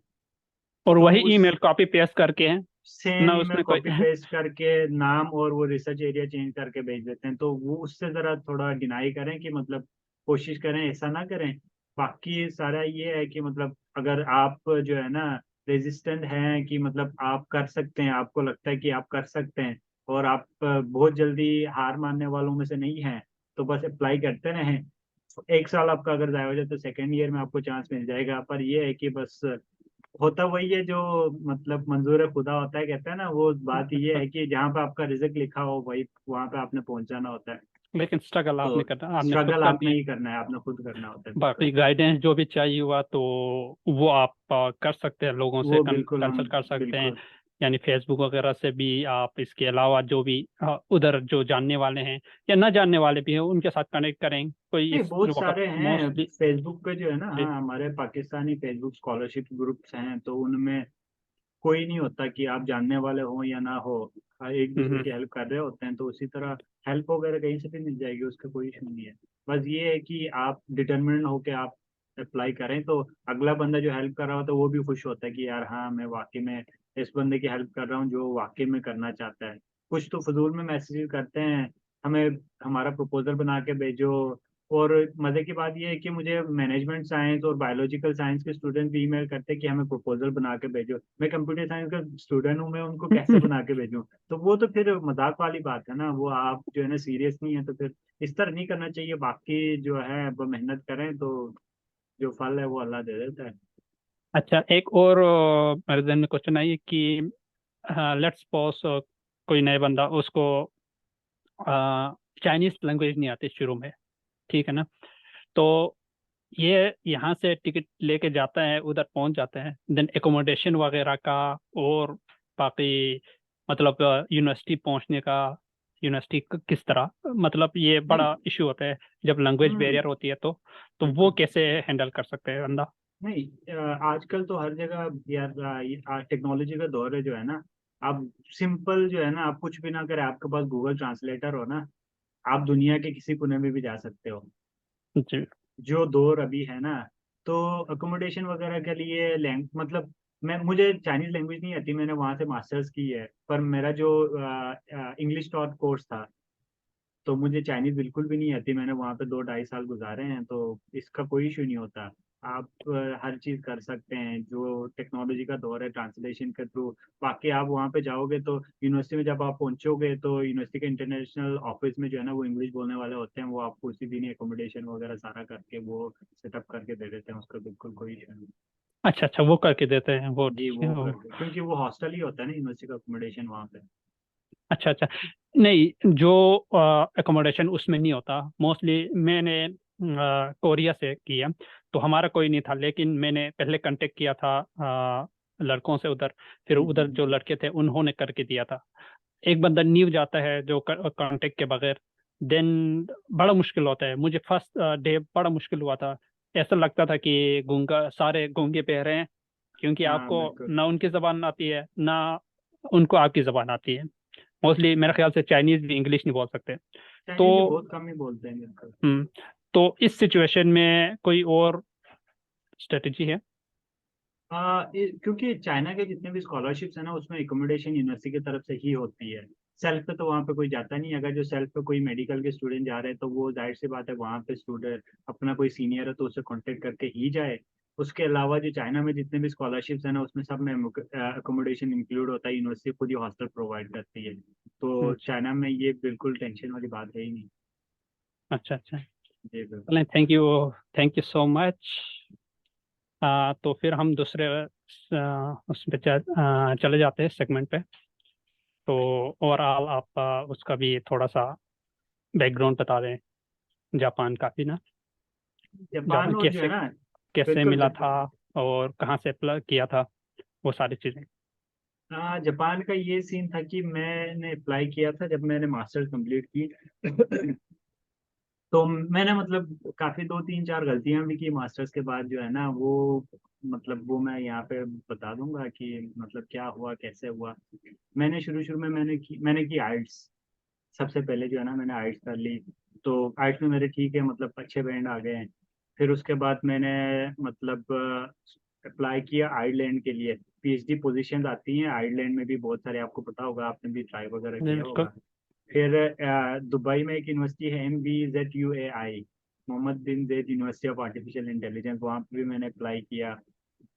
और तो वही उस ईमेल कॉपी पेस्ट करके है सेम ना ईमेल उसमें कोई। कॉपी पेस्ट करके नाम और वो रिसर्च एरिया चेंज करके भेज देते हैं। तो वो उससे जरा थोड़ा डिनाई करें कि मतलब कोशिश करें ऐसा ना करें। बाकी सारा ये है कि मतलब अगर आप जो है ना रेजिस्टेंट हैं कि मतलब आप कर सकते हैं, आपको लगता है कि आप कर सकते हैं, और आप बहुत जल्दी हार मानने वालों में से नहीं हैं, तो बस अप्लाई करते रहें। 1 साल आपका अगर जाया हो जाए तो सेकेंड ईयर में आपको चांस मिल जाएगा। पर ये है कि बस होता वही है जो मतलब मंजूर है खुदा होता है, कहता है ना, वो बात ये है कि जहाँ पे आपका रिजल्ट लिखा हो वही वहां पे आपने पहुंचाना होता है। लेकिन स्ट्रगल तो आपने करना, आपने खुद स्ट्रगल आपने करनी है। ही करना है, आपने खुद करना होता है, बिल्कुल। बाकी गाइडेंस जो भी चाहिए हुआ तो वो आप कर सकते हैं, लोगों से वो बिल्कुल हम, कंसल्ट कर सकते हैं। बिल्कुल। यानी फेसबुक वगैरह से भी आप, इसके अलावा जो भी उधर जो जानने वाले हैं या ना जानने वाले भी हैं उनके साथ कनेक्ट करें। कोई नहीं, इस बहुत वक्त सारे हैं मोस्टली। फेसबुक पे जो है ना, हाँ हमारे पाकिस्तानी फेसबुक स्कॉलरशिप ग्रुप्स हैं, तो उनमें कोई नहीं होता कि आप जानने वाले हो या ना हो। एक दूसरे हम्म। की हेल्प कर रहे होते हैं, तो उसी तरह हेल्प वगैरह कहीं से भी मिल जाएगी, उसका कोई इशू नहीं है। बस ये है कि आप डिटर्मिनेंट होके आप अप्लाई करें, तो अगला बंदा जो हेल्प कर रहा होता है वो भी खुश होता है कि यार हाँ मैं वाकई में इस बंदे की हेल्प कर रहा हूँ जो वाकई में करना चाहता है। कुछ तो फजूल में मैसेज करते हैं हमें, हमारा प्रपोजल बना के भेजो। और मजे की बात यह है कि मुझे मैनेजमेंट साइंस और बायोलॉजिकल साइंस के स्टूडेंट भी ईमेल करते हैं कि हमें प्रपोजल बना के भेजो। मैं कंप्यूटर साइंस का स्टूडेंट हूँ, मैं उनको कैसे बना के भेजूँ? तो वो तो फिर मजाक वाली बात है ना, वो आप जो है ना सीरियस नहीं है, तो फिर इस तरह नहीं करना चाहिए। बाकी जो है अब मेहनत करें तो जो फल है वो अल्लाह दे देता है। अच्छा, एक और मेरे जहन में क्वेश्चन आई कि लेट्स सपोज कोई नया बंदा, उसको चाइनीज लैंग्वेज नहीं आती शुरू में, ठीक है ना। तो ये यहाँ से टिकट लेके जाता है, उधर पहुंच जाता है, देन एकोमोडेशन वगैरह का और बाकी, मतलब यूनिवर्सिटी पहुंचने का, यूनिवर्सिटी किस तरह, मतलब ये नहीं। बड़ा इशू होता है जब लैंग्वेज हम्म। बैरियर होती है तो वो बिल्कुल। कैसे हैंडल कर सकते हैं बंदा। नहीं, आजकल तो हर जगह यार टेक्नोलॉजी का दौर है जो है ना। आप सिंपल जो है ना, आप कुछ भी ना करें, आपके पास गूगल ट्रांसलेटर हो ना, आप दुनिया के किसी कोने में भी जा सकते हो। जी। जो दौर अभी है ना, तो अकोमोडेशन वगैरह के लिए मतलब मुझे चाइनीज लैंग्वेज नहीं आती, मैंने वहाँ से मास्टर्स की है, पर मेरा जो इंग्लिश टॉट कोर्स था, तो मुझे चाइनीज बिल्कुल भी नहीं आती, मैंने वहाँ पे 2 ढाई साल गुजारे हैं, तो इसका कोई इशू नहीं होता। आप हर चीज़ कर सकते हैं, जो टेक्नोलॉजी का दौर है ट्रांसलेशन के थ्रू। बाकी आप वहाँ पे जाओगे तो यूनिवर्सिटी में जब आप पहुंचोगे तो यूनिवर्सिटी के इंटरनेशनल ऑफिस में जो है ना, वो इंग्लिश बोलने वाले होते हैं, वो आपको उसी दिन एकोमोडेशन वगैरह सारा करके वो सेटअप करके दे देते हैं, उसका बिल्कुल कोई इशू नहीं। अच्छा अच्छा, वो करके देते हैं वो, जी ठीक है वो वो। करके, क्योंकि वो हॉस्टल ही होता है ना यूनिवर्सिटी का अकोमोडेशन वहाँ पे। अच्छा अच्छा। नहीं, जो एकोमोडेशन उसमें नहीं होता मोस्टली। मैंने कोरिया से किया, तो हमारा कोई नहीं था, लेकिन मैंने पहले कांटेक्ट किया था लड़कों से उधर। फिर उधर हम्म। जो लड़के थे उन्होंने करके दिया था। एक बंदा न्यू जाता है जो कांटेक्ट के बगैर, देन बड़ा मुश्किल होता है। मुझे फर्स्ट डे बड़ा मुश्किल हुआ था। ऐसा लगता था कि गूंगा, सारे गूंगे पे रहे हैं, क्योंकि हाँ आपको बिल्कुल। ना उनकी जबान आती है ना उनको आपकी जबान आती है। मोस्टली मेरे ख्याल से चाइनीज भी इंग्लिश नहीं बोल सकते। तो चाइनीज भी बहुत कम ही बोलते हैं बिल्कुल। हम्म, तो इस सिचुएशन में कोई और स्ट्रेटजी है? क्योंकि चाइना के जितने भी स्कॉलरशिप्स है ना, उसमें एकोमोडेशन यूनिवर्सिटी की तरफ से ही होती है। सेल्फ पे तो वहाँ पे कोई जाता नहीं। अगर जो सेल्फ पे कोई मेडिकल के स्टूडेंट जा रहे हैं तो वो जाहिर सी बात है वहाँ पे स्टूडेंट अपना कोई सीनियर है तो उससे कांटेक्ट करके ही जाए। उसके अलावा जो चाइना में जितने भी स्कॉलरशिप्स है ना, उसमें सब में अकोमोडेशन इंक्लूड होता है, यूनिवर्सिटी खुद ही हॉस्टल प्रोवाइड करती है। तो अच्छा चाइना में ये बिल्कुल टेंशन वाली बात है ही नहीं। अच्छा अच्छा। जी बिल्कुल। चलें, थैंक यू सो मच। तो फिर हम दूसरे उस पे चले जाते हैं सेगमेंट पे। तो ओवरऑल आप उसका भी थोड़ा सा बैकग्राउंड बता दें, जापान का भी ना। जापान जापान और जो है कैसे ना, कैसे बिल्कुल मिला था, और कहाँ से अप्लाई किया था, वो सारी चीज़ें। हाँ, जापान का ये सीन था कि मैंने अप्लाई किया था जब मैंने मास्टर्स कंप्लीट की। तो मैंने मतलब काफी 2 3 4 गलतियां भी की मास्टर्स के बाद जो है ना, वो मतलब वो मैं यहाँ पे बता दूंगा कि मतलब क्या हुआ कैसे हुआ। मैंने शुरू शुरू में मैंने की आइट्स। सबसे पहले जो है ना, मैंने आइट्स कर ली। तो आइट्स में मेरे ठीक है, मतलब अच्छे बैंड आ गए हैं। फिर उसके बाद मैंने मतलब अप्लाई किया आयरलैंड के लिए। पीएचडी पोजीशंस आती हैं आयरलैंड में भी बहुत सारे, आपको पता होगा, आपने भी ट्राई वगैरह जी किया बिल्कुल। होगा। फिर दुबई में एक यूनिवर्सिटी है, MBZUAI, Mohamed bin Zayed university of artificial intelligence, वहाँ पे भी मैंने अप्लाई किया।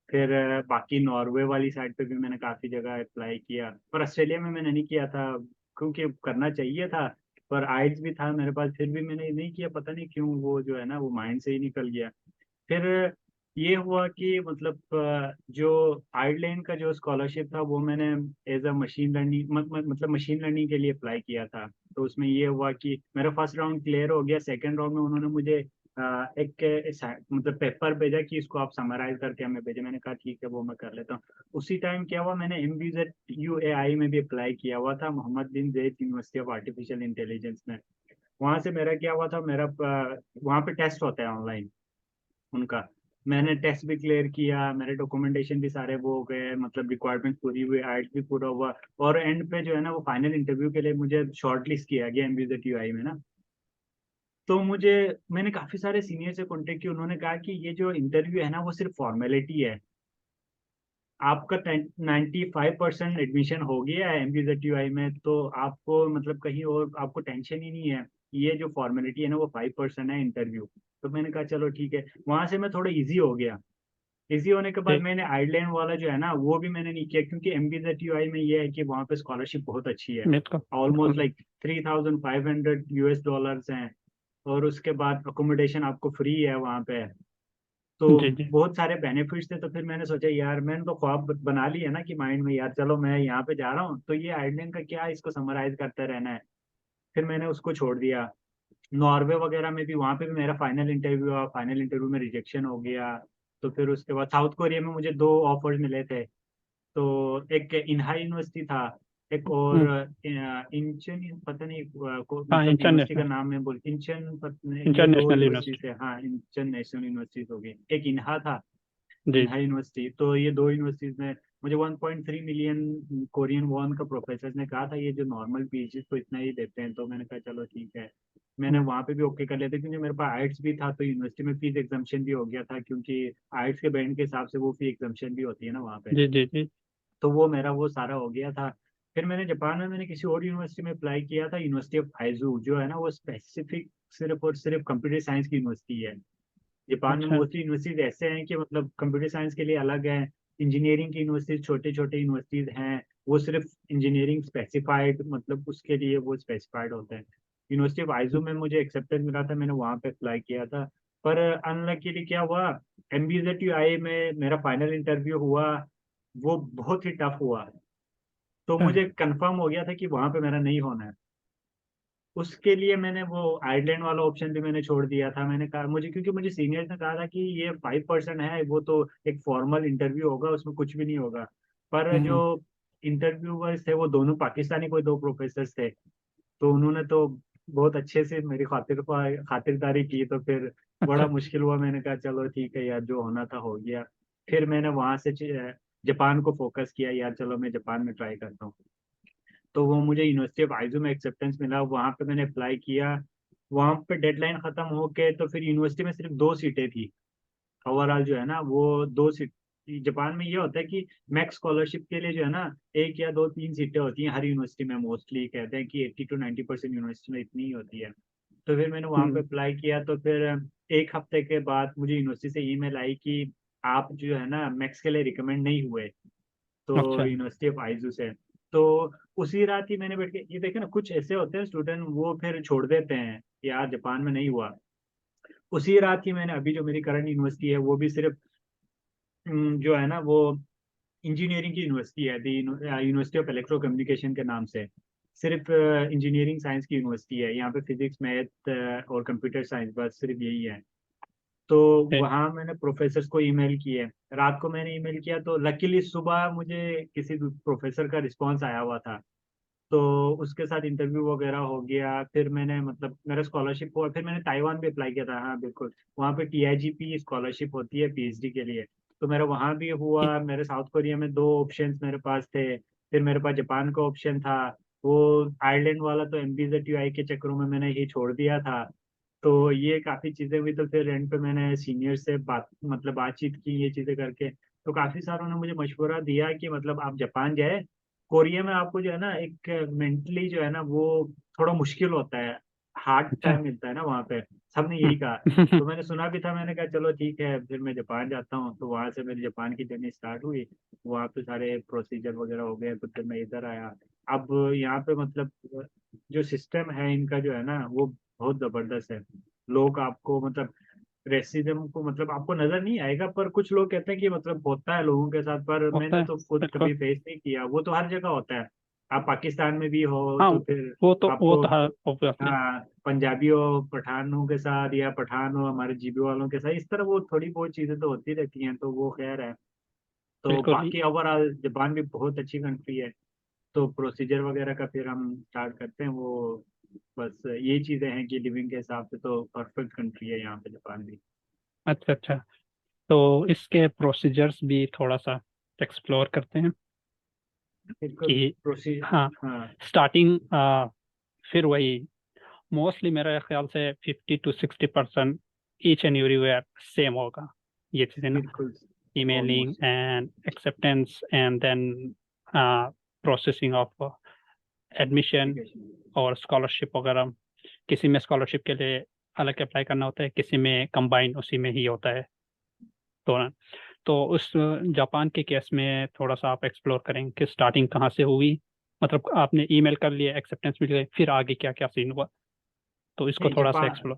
फिर बाकी नॉर्वे वाली साइड पे भी मैंने काफ़ी जगह अप्लाई किया, पर ऑस्ट्रेलिया में मैंने नहीं किया था, क्योंकि करना चाहिए था, पर आइल्स भी था मेरे पास, फिर भी मैंने नहीं किया, पता नहीं क्यों, वो जो है ना वो माइंड से ही निकल गया। फिर ये हुआ कि मतलब जो आयरलैंड का जो स्कॉलरशिप था वो मैंने एज अ मशीन लर्निंग मतलब मशीन लर्निंग के लिए अप्लाई किया था। तो उसमें ये हुआ कि मेरा फर्स्ट राउंड क्लियर हो गया। सेकंड राउंड में उन्होंने मुझे एक मतलब पेपर भेजा कि इसको आप समराइज करके हमें भेजे। मैंने कहा ठीक है, वो मैं कर लेता हूँ। उसी टाइम क्या हुआ, मैंने MBZUAI में भी अप्लाई किया हुआ था, Mohamed bin Zayed university of artificial intelligence में। वहां से मेरा क्या हुआ था, मेरा वहाँ पे टेस्ट होता है ऑनलाइन उनका। मैंने टेस्ट भी क्लियर किया, मेरे डॉक्यूमेंटेशन भी सारे वो हो गए, मतलब रिक्वायरमेंट पूरी हुई, आइट भी पूरा हुआ। और एंड पे जो है ना, वो फाइनल इंटरव्यू के लिए मुझे शॉर्ट लिस्ट किया गया MBZUI में ना। तो मैंने काफी सारे सीनियर से कांटेक्ट किया, उन्होंने कहा कि ये जो इंटरव्यू है ना, वो सिर्फ फॉर्मेलिटी है। आपका 95% एडमिशन हो गया है MBZUI में, तो आपको मतलब कहीं और आपको टेंशन ही नहीं है। ये जो फॉर्मेलिटी है ना, वो 5% है इंटरव्यू। तो मैंने कहा चलो ठीक है, वहां से मैं थोड़ा इजी हो गया। इजी होने के बाद ठीक। मैंने आयरलैंड वाला जो है ना, वो भी मैंने नहीं किया, क्योंकि MBZUI में ये है कि वहाँ पे स्कॉलरशिप बहुत अच्छी है। बिल्कुल ऑलमोस्ट बिल्कुल। लाइक $3,500 हैं। और उसके बाद अकोमोडेशन आपको फ्री है वहाँ पे। तो जी जी। बहुत सारे बेनिफिट्स थे। तो फिर मैंने सोचा यार, मैंने तो ख्वाब बना लिया ना कि माइंड में, यार चलो मैं यहाँ पे जा रहा हूँ, तो ये आयरलैंड का क्या है, इसको समराइज करते रहना है। फिर मैंने उसको छोड़ दिया। नॉर्वे वगैरह में भी, वहाँ पे भी मेरा फाइनल इंटरव्यू हुआ, फाइनल इंटरव्यू में रिजेक्शन हो गया। तो फिर उसके बाद साउथ कोरिया में मुझे 2 ऑफर्स मिले थे। तो एक इन्हा यूनिवर्सिटी था, एक और हम्म। इंचन, पता नहीं हाँ, मतलब यूनिवर्सिटी का इंटरनेशनल। नाम मैं बोल, इंचन ये दो इंटरनेशनल यूनिवर्सिटी यूनिवर्सिटी। थे, हाँ, इंचन नेशनल यूनिवर्सिटीज हो गई, एक इन्हा था, जी इन्हा यूनिवर्सिटी। तो ये 2 यूनिवर्सिटीज में मुझे 1.3 मिलियन कोरियन वॉन का प्रोफेसर ने कहा था, ये जो नॉर्मल पीएचडी तो इतना ही देते हैं। तो मैंने कहा चलो ठीक है, मैंने हम्म, वहाँ पे भी ओके कर लिया था, क्योंकि मेरे पास आइट्स भी था, तो यूनिवर्सिटी में फीस एग्जाम्पशन भी हो गया था, क्योंकि आइट्स के बैंड के हिसाब से वो फी एग्जाम्पशन भी होती है ना वहाँ पे। जी जी जी। तो वो मेरा वो सारा हो गया था। फिर मैंने जापान में मैंने किसी और यूनिवर्सिटी में अप्लाई किया था, यूनिवर्सिटी ऑफ आइजू, जो है ना वो स्पेसिफिक सिर्फ और सिर्फ कंप्यूटर साइंस की यूनिवर्सिटी है। जापान में अच्छा। मोस्टली यूनिवर्सिटीज ऐसे हैं कि मतलब कंप्यूटर साइंस के लिए अलग है, इंजीनियरिंग की यूनिवर्सिटीज छोटे छोटे यूनिवर्सिटीज हैं, वो सिर्फ इंजीनियरिंग स्पेसिफाइड, मतलब उसके लिए वो स्पेसिफाइड होते हैं। यूनिवर्सिटी ऑफ आइजू में मुझे एक्सेप्टेंस मिला था, मैंने वहाँ पे अप्लाई किया था। पर अनलकीली क्या हुआ, MBZUI में मेरा फाइनल इंटरव्यू हुआ, वो बहुत ही टफ हुआ। तो अच्छा। मुझे कंफर्म हो गया था कि वहाँ पे मेरा नहीं होना है। उसके लिए मैंने वो आयरलैंड वाला ऑप्शन भी मैंने छोड़ दिया था। मैंने कहा मुझे, क्योंकि मुझे सीनियर्स ने कहा था कि ये 5% है, वो तो एक फॉर्मल इंटरव्यू होगा, उसमें कुछ भी नहीं होगा। पर जो हम्म। इंटरव्यूअर्स थे वो दोनों पाकिस्तानी, कोई दो प्रोफेसर थे, तो उन्होंने तो बहुत अच्छे से मेरी खातिरदारी की। तो फिर बड़ा अच्छा। मुश्किल हुआ, मैंने कहा चलो ठीक है यार, जो होना था हो गया। फिर मैंने वहां से जापान को फोकस किया, यार चलो मैं जापान में ट्राई करता हूँ। तो वो मुझे यूनिवर्सिटी ऑफ आइजू में एक्सेप्टेंस मिला, वहाँ पे मैंने अप्लाई किया। वहाँ पे डेडलाइन खत्म हो के तो फिर यूनिवर्सिटी में सिर्फ 2 सीटें थी ओवरऑल, जो है ना वो 2 सीट। जापान में ये होता है कि मैक्स स्कॉलरशिप के लिए जो है ना, 1 या 2 3 सीटें होती हैं हर यूनिवर्सिटी में, मोस्टली कहते हैं कि 80 to 90% यूनिवर्सिटी में इतनी ही होती है। तो फिर मैंने वहाँ पे हम्म। अप्लाई किया, तो फिर 1 हफ्ते के बाद मुझे यूनिवर्सिटी से ईमेल आई कि आप जो है ना मैक्स के लिए रिकमेंड नहीं हुए, तो अच्छा। यूनिवर्सिटी ऑफ आइजू से। तो उसी रात ही मैंने बैठ के ये देखा ना, कुछ ऐसे होते हैं स्टूडेंट, वो फिर छोड़ देते हैं कि यार जापान में नहीं हुआ। उसी रात ही मैंने अभी जो मेरी करंट यूनिवर्सिटी है वो भी सिर्फ जो है ना वो इंजीनियरिंग की यूनिवर्सिटी है, दी यूनिवर्सिटी ऑफ इलेक्ट्रो कम्युनिकेशन के नाम से। सिर्फ इंजीनियरिंग साइंस की यूनिवर्सिटी है, यहाँ पे फिजिक्स मैथ और कंप्यूटर साइंस, बस सिर्फ यही है। तो ए, वहाँ मैंने प्रोफेसर को ईमेल किए, रात को मैंने ईमेल किया, तो लकीली सुबह मुझे किसी प्रोफेसर का रिस्पांस आया हुआ था। तो उसके साथ इंटरव्यू वगैरह हो गया, फिर मैंने मतलब मेरा स्कॉलरशिप हुआ, फिर मैंने ताइवान भी अप्लाई किया था, हाँ बिल्कुल। वहाँ पे TIGP स्कॉलरशिप होती है PhD के लिए, तो मेरा वहाँ भी इ- हुआ। मेरे साउथ कोरिया में 2 ऑप्शंस मेरे पास थे, फिर मेरे पास जापान का ऑप्शन था। वो आयरलैंड वाला तो MBZUI के चक्करों में मैंने ये छोड़ दिया था। तो ये काफ़ी चीज़ें हुई, तो फिर एंड पे मैंने सीनियर से बातचीत की, ये चीज़ें करके तो काफ़ी सारों ने मुझे मशवरा दिया कि मतलब आप जापान जाए। कोरिया में आपको जो है ना एक मेंटली जो है ना वो थोड़ा मुश्किल होता है, हार्ड अच्छा। टाइम मिलता है ना वहाँ पे, सबने यही कहा। हम्म। तो मैंने सुना भी था, मैंने कहा चलो ठीक है, फिर मैं जापान जाता हूँ। तो वहाँ से मेरी जापान की जर्नी स्टार्ट हुई, वहाँ पे सारे प्रोसीजर वगैरह हो गए, तो फिर मैं इधर आया। अब यहाँ पे मतलब जो सिस्टम है इनका जो है ना वो बहुत जबरदस्त है। लोग आपको मतलब रेसिज्म को मतलब आपको नजर नहीं आएगा, पर कुछ लोग कहते हैं कि मतलब होता है लोगों के साथ, पर होता मैंने है। तो खुद बिल्कुल। कभी फेस नहीं किया। वो तो हर जगह होता है, आप पाकिस्तान में भी हो हाँ, तो फिर वो आपको तो हाँ, ऑब्वियसली। हाँ, पंजाबी हो पठानों के साथ, या पठान हो हमारे जीबी वालों के साथ, इस तरह वो थोड़ी बहुत चीजें तो होती रहती हैं, तो वो खैर है। तो बिल्कुल ही। बाकी ओवरऑल जापान भी बहुत अच्छी कंट्री है। तो प्रोसीजर वगैरह का फिर हम स्टार्ट करते हैं, वो बस ये चीजें हैं कि लिविंग के हिसाब से तो परफेक्ट कंट्री है यहाँ पे जापान भी। अच्छा अच्छा। तो इसके प्रोसीजर्स भी थोड़ा सा एक्सप्लोर करते हैं बिल्कुल। कि प्रोसीजर। हाँ, हाँ स्टार्टिंग, फिर वही मोस्टली मेरे ख्याल से 50 to 60% each and everywhere same होगा, ये चीज़ें ना, बिल्कुल। emailing almost. and acceptance and then processing of admission application. और स्कॉलरशिप वगैरह। किसी में स्कॉलरशिप के लिए अलग अप्लाई करना होता है, किसी में कंबाइन उसी में ही होता है। तो तो उस जापान के केस में थोड़ा सा आप एक्सप्लोर करेंगे कि स्टार्टिंग कहाँ से हुई, मतलब आपने ईमेल कर लिए, एक्सेप्टेंस मिल गई, फिर आगे क्या क्या सीन हुआ, तो इसको नहीं, थोड़ा सा एक्सप्लोर।